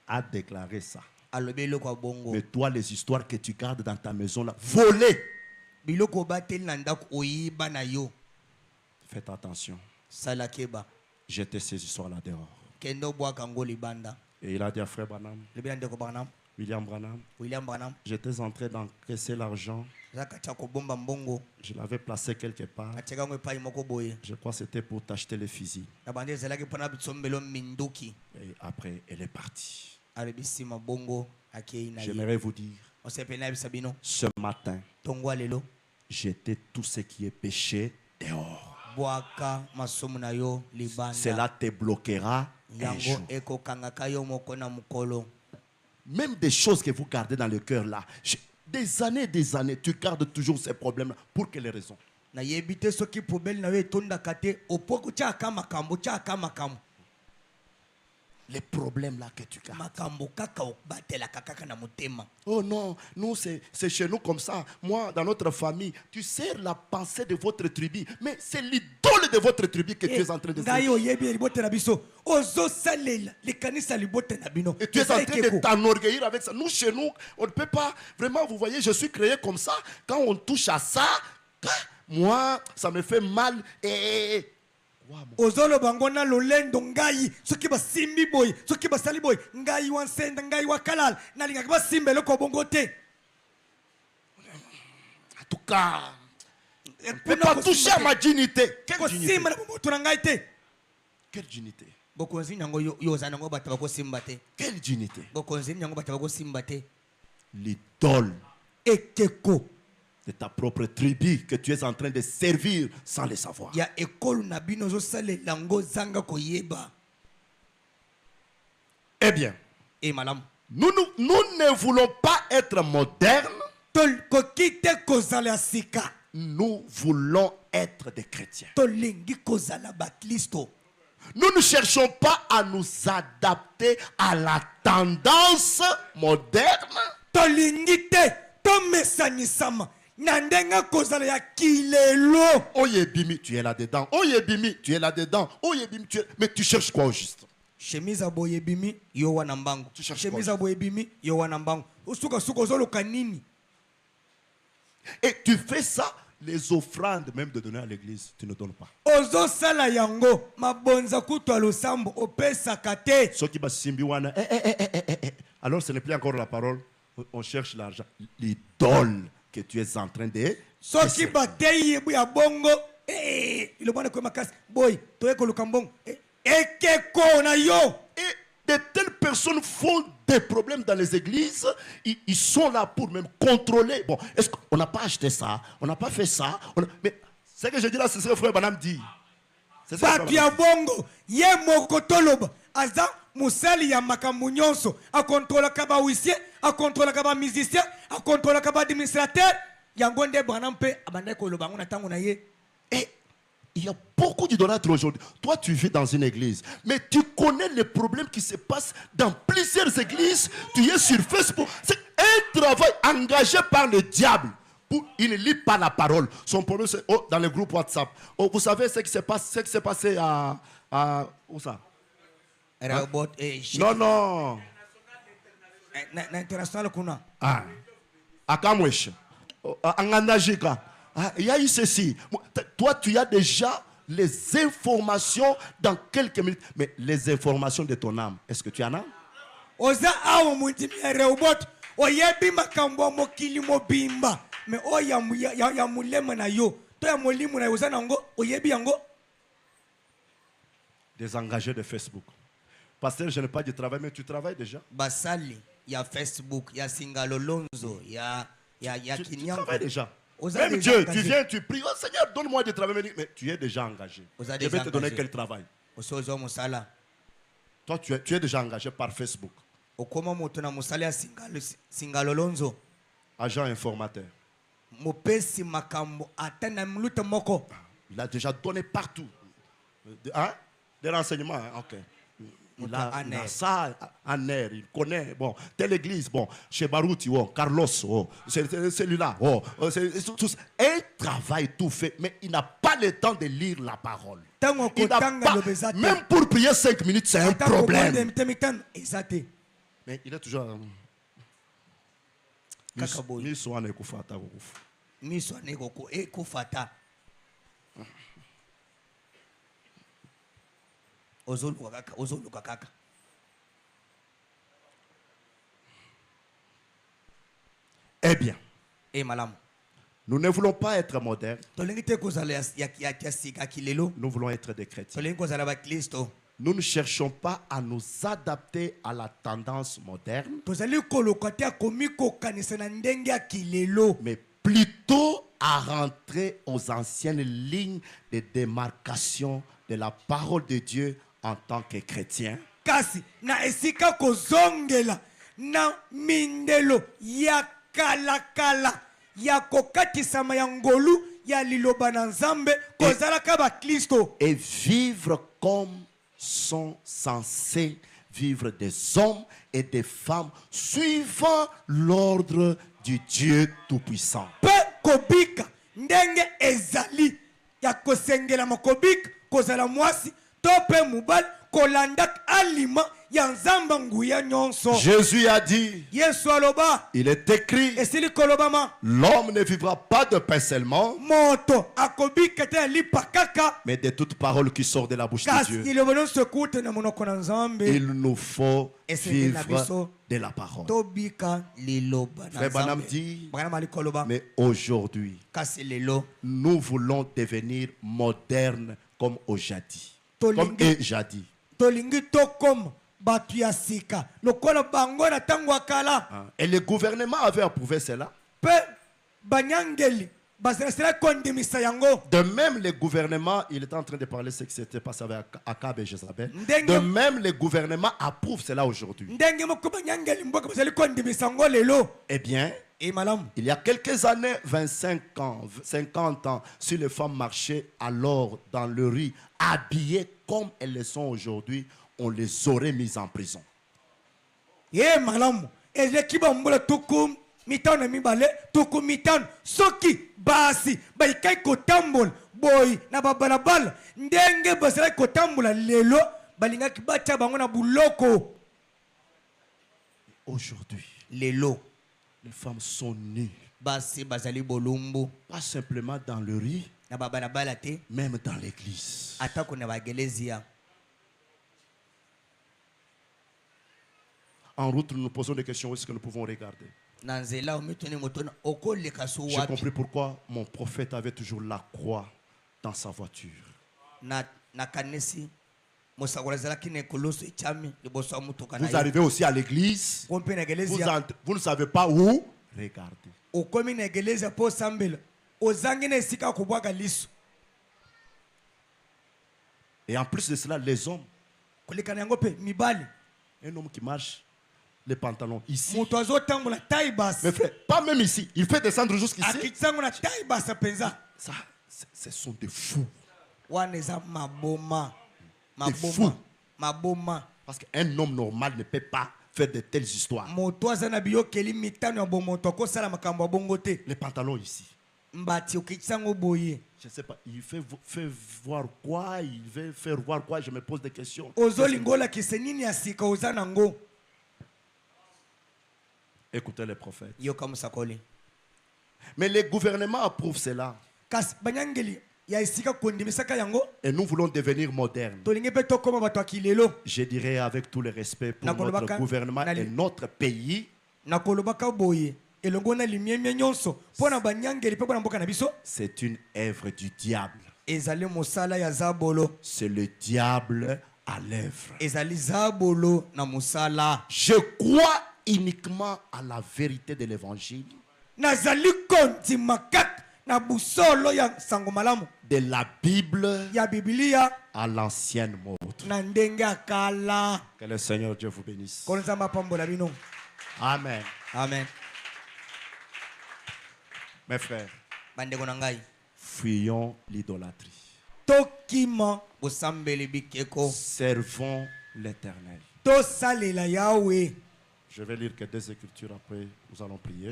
a déclaré ça, mais toi les histoires que tu gardes dans ta maison là, volées, faites attention. Jetez ces histoires là dehors. Et il a dit à frère Branham, William Branham, j'étais en train d'encaisser l'argent. Je l'avais placé quelque part. Je crois que c'était pour t'acheter les fusils. Et après, elle est partie. J'aimerais vous dire, ce matin, jetez tout ce qui est péché dehors. Cela te bloquera un jour. Même des choses que vous gardez dans le cœur là, des années, tu gardes toujours ces problèmes. Pour quelles raisons? Les problèmes là que tu gardes. Oh non, nous c'est chez nous comme ça. Moi, dans notre famille, tu sais la pensée de votre tribu, mais c'est l'idole de votre tribu que tu es en train de faire. Et tu es en train de t'enorgueillir avec ça. Nous, chez nous, on ne peut pas. Vraiment, vous voyez, je suis créé comme ça. Quand on touche à ça, moi, ça me fait mal. Ozolo bangona lolendo ngai soki basimbi boy soki basali boy ngai wansenda ngai wakalal nalinga basimbe loko bongote. En tout cas, on ne peut pas toucher à ma dignité. Quelle dignité? Quelle dignité? Quelle dignité? L'idole de ta propre tribu que tu es en train de servir sans le savoir. Eh bien, nous ne voulons pas être modernes. Nous voulons être des chrétiens. Nous ne cherchons pas à nous adapter à la tendance moderne. Oyebimi, tu es là-dedans. Oyebimi, tu es là-dedans. Oyebimi, mais tu cherches quoi au juste? Chemise à boyebimi, yo wanambangu. Chemise à boyebimi, yo wanambangu. Usuka suka zolo kanini. Et tu fais ça, les offrandes même de donner à l'église, tu ne donnes pas. Ozo sala yango, mabonza kuto lo sambo opesa kate. Soki ba simbiwana. Alors ce n'est plus encore la parole. On cherche l'argent. L'idole que tu es en train de. Soki bateye buya bongo. Il est quoi makas. Boy, toi ko lukambong. Ekeko na yo. Et de telles personnes font des problèmes dans les églises, ils sont là pour même contrôler. Bon, est-ce qu'on n'a pas acheté ça? On n'a pas fait ça? Mais ce que je dis là, c'est ce que le frère Banam dit. C'est ça. Bongo, ye mokotoloba, aza musali ya makambu nyonso, a contrôler kaba huissier, a contrôler kaba musicien, a contrôler kaba administrateur, yangonde Banam pe abande koloba ngona tango na ye. Et il y a beaucoup d'idolâtres aujourd'hui. Toi, tu vis dans une église, mais tu connais les problèmes qui se passent dans plusieurs églises. Tu es sur Facebook. C'est un travail engagé par le diable. Il ne lit pas la parole. Son problème, c'est dans le groupe WhatsApp. Vous savez ce qui s'est passé à où ça? Hein? Non. International kuna. À Kamwesh. À Ngandajika. Il y a eu ceci. Toi, tu as déjà les informations dans quelques minutes. Mais les informations de ton âme, est-ce que tu en as? Oza awo mutimi reubot. Oyebi makambo mokili mobimba. Mais o ya mulema na yo. To ya molimu na yoza nango. Oyebi yango. Des engagés de Facebook. Pasteur, je n'ai pas de travail, mais tu travailles déjà. Basali, il y a Facebook, il y a Singalolonzo, il y a Kinyango. Tu travailles déjà. Même Dieu, engagé. Tu viens, tu pries, oh Seigneur, donne-moi du travail. Mais tu es déjà engagé. Je vais te donner quel travail? Toi, tu es déjà engagé par Facebook. Agent informateur. Il a déjà donné partout. Des renseignements, hein? Ok. Il a ça en air, il connaît. Bon, telle église, bon, chez Barouti, Carlos, c'est celui-là. C'est un travail tout fait, mais il n'a pas le temps de lire la parole. Il n'a pas, même pour prier 5 minutes, c'est un problème. Mais il est toujours. Eh bien, nous ne voulons pas être modernes. Nous voulons être des chrétiens. Nous ne cherchons pas à nous adapter à la tendance moderne, mais plutôt à rentrer aux anciennes lignes de démarcation de la parole de Dieu en tant que chrétien. Kasi na esika kozongela na mindelo ya kala ya kokatisama ya ngolu ya liloba na Nzambe kozalaka ba Kristo, et vivre comme sont censés vivre des hommes et des femmes suivant l'ordre du Dieu Tout-Puissant. Pe kobika ndenge ezali ya kosengela makobika kozala mwasi tope mubal kolandak alima ya Nzamba nguya nyonso. Jésus a dit, Yesu aloba, il est écrit, esili kolobama, l'homme ne vivra pas de pain seulement, moto akobika te lipa kaka, mais de toute parole qui sort de la bouche de Dieu. Il nous faut vivre de la parole. Frère Banam dit, mais aujourd'hui, nous voulons devenir modernes comme au jadis. Comme et jadis. Et le gouvernement avait approuvé cela. De même, le gouvernement, il est en train de parler de ce qui s'était passé avec Akab et Jézabel. De même, le gouvernement approuve cela aujourd'hui. Eh bien, il y a quelques années, 25 ans, 50 ans, si les femmes marchaient alors dans le riz, habillées comme elles le sont aujourd'hui, on les aurait mises en prison. Mitano mibale tuku mitano soki basi baikai kotambol boy na babalabala ndenge basala kotambola lelo balinga kibacha bango na buloko. Aujourd'hui, lelo les femmes sont nues. Basi bazali bolumbu, pas simplement dans le riz, na babalabala te, même dans l'église. Atako na bagelezia. En route, nous nous posons des questions. Où est-ce que nous pouvons regarder? J'ai compris pourquoi mon prophète avait toujours la croix dans sa voiture. Vous arrivez aussi à l'église. Vous ne savez pas où regarder. Et en plus de cela, les hommes. Un homme qui marche, les pantalons ici. Mais frère, pas même ici. Il fait descendre jusqu'ici. Ça, ce sont des fous. Des fous. Parce qu'un homme normal ne peut pas faire de telles histoires. Les pantalons ici. Je ne sais pas, il fait voir quoi, il veut faire voir quoi, je me pose des questions. Écoutez les prophètes. Mais les gouvernements approuvent cela. Et nous voulons devenir modernes. Je dirais avec tout le respect pour notre gouvernement et notre pays. C'est une œuvre du diable. C'est le diable à l'œuvre. Je crois uniquement à la vérité de l'évangile. De la Bible à l'ancienne mode. Que le Seigneur Dieu vous bénisse. Amen. Amen. Mes frères, fuyons l'idolâtrie. Servons l'Éternel. Je vais lire que deux écritures, après nous allons prier.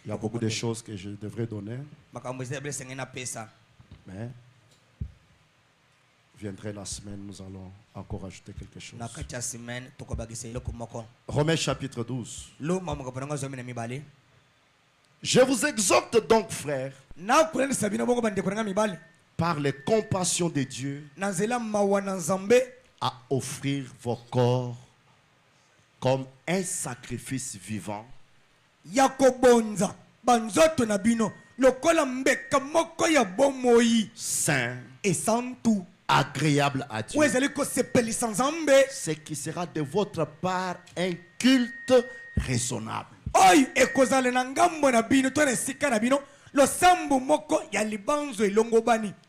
Il y a beaucoup de choses que je devrais donner. Mais viendrait la semaine, nous allons encore ajouter quelque chose. Romains chapitre 12. Je vous exhorte donc, frères, par les compassions de Dieu, à offrir vos corps comme un sacrifice vivant, saint, agréable à Dieu, ce qui sera de votre part un culte raisonnable.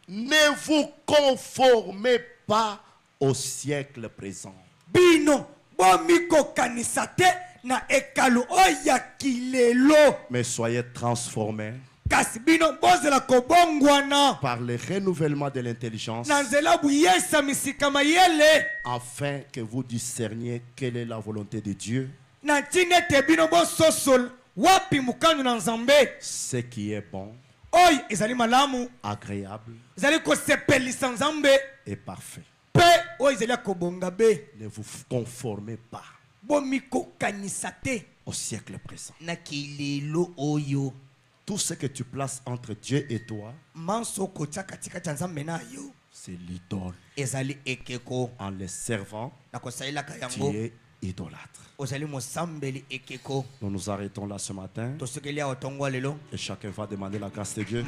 Ne vous conformez pas au siècle présent, mais soyez transformés par le renouvellement de l'intelligence, afin que vous discerniez quelle est la volonté de Dieu, ce qui est bon, agréable et parfait. Ne vous conformez pas au siècle présent. Tout ce que tu places entre Dieu et toi, c'est l'idole. En les servant, tu es idolâtre. Nous nous arrêtons là ce matin et chacun va demander la grâce de Dieu.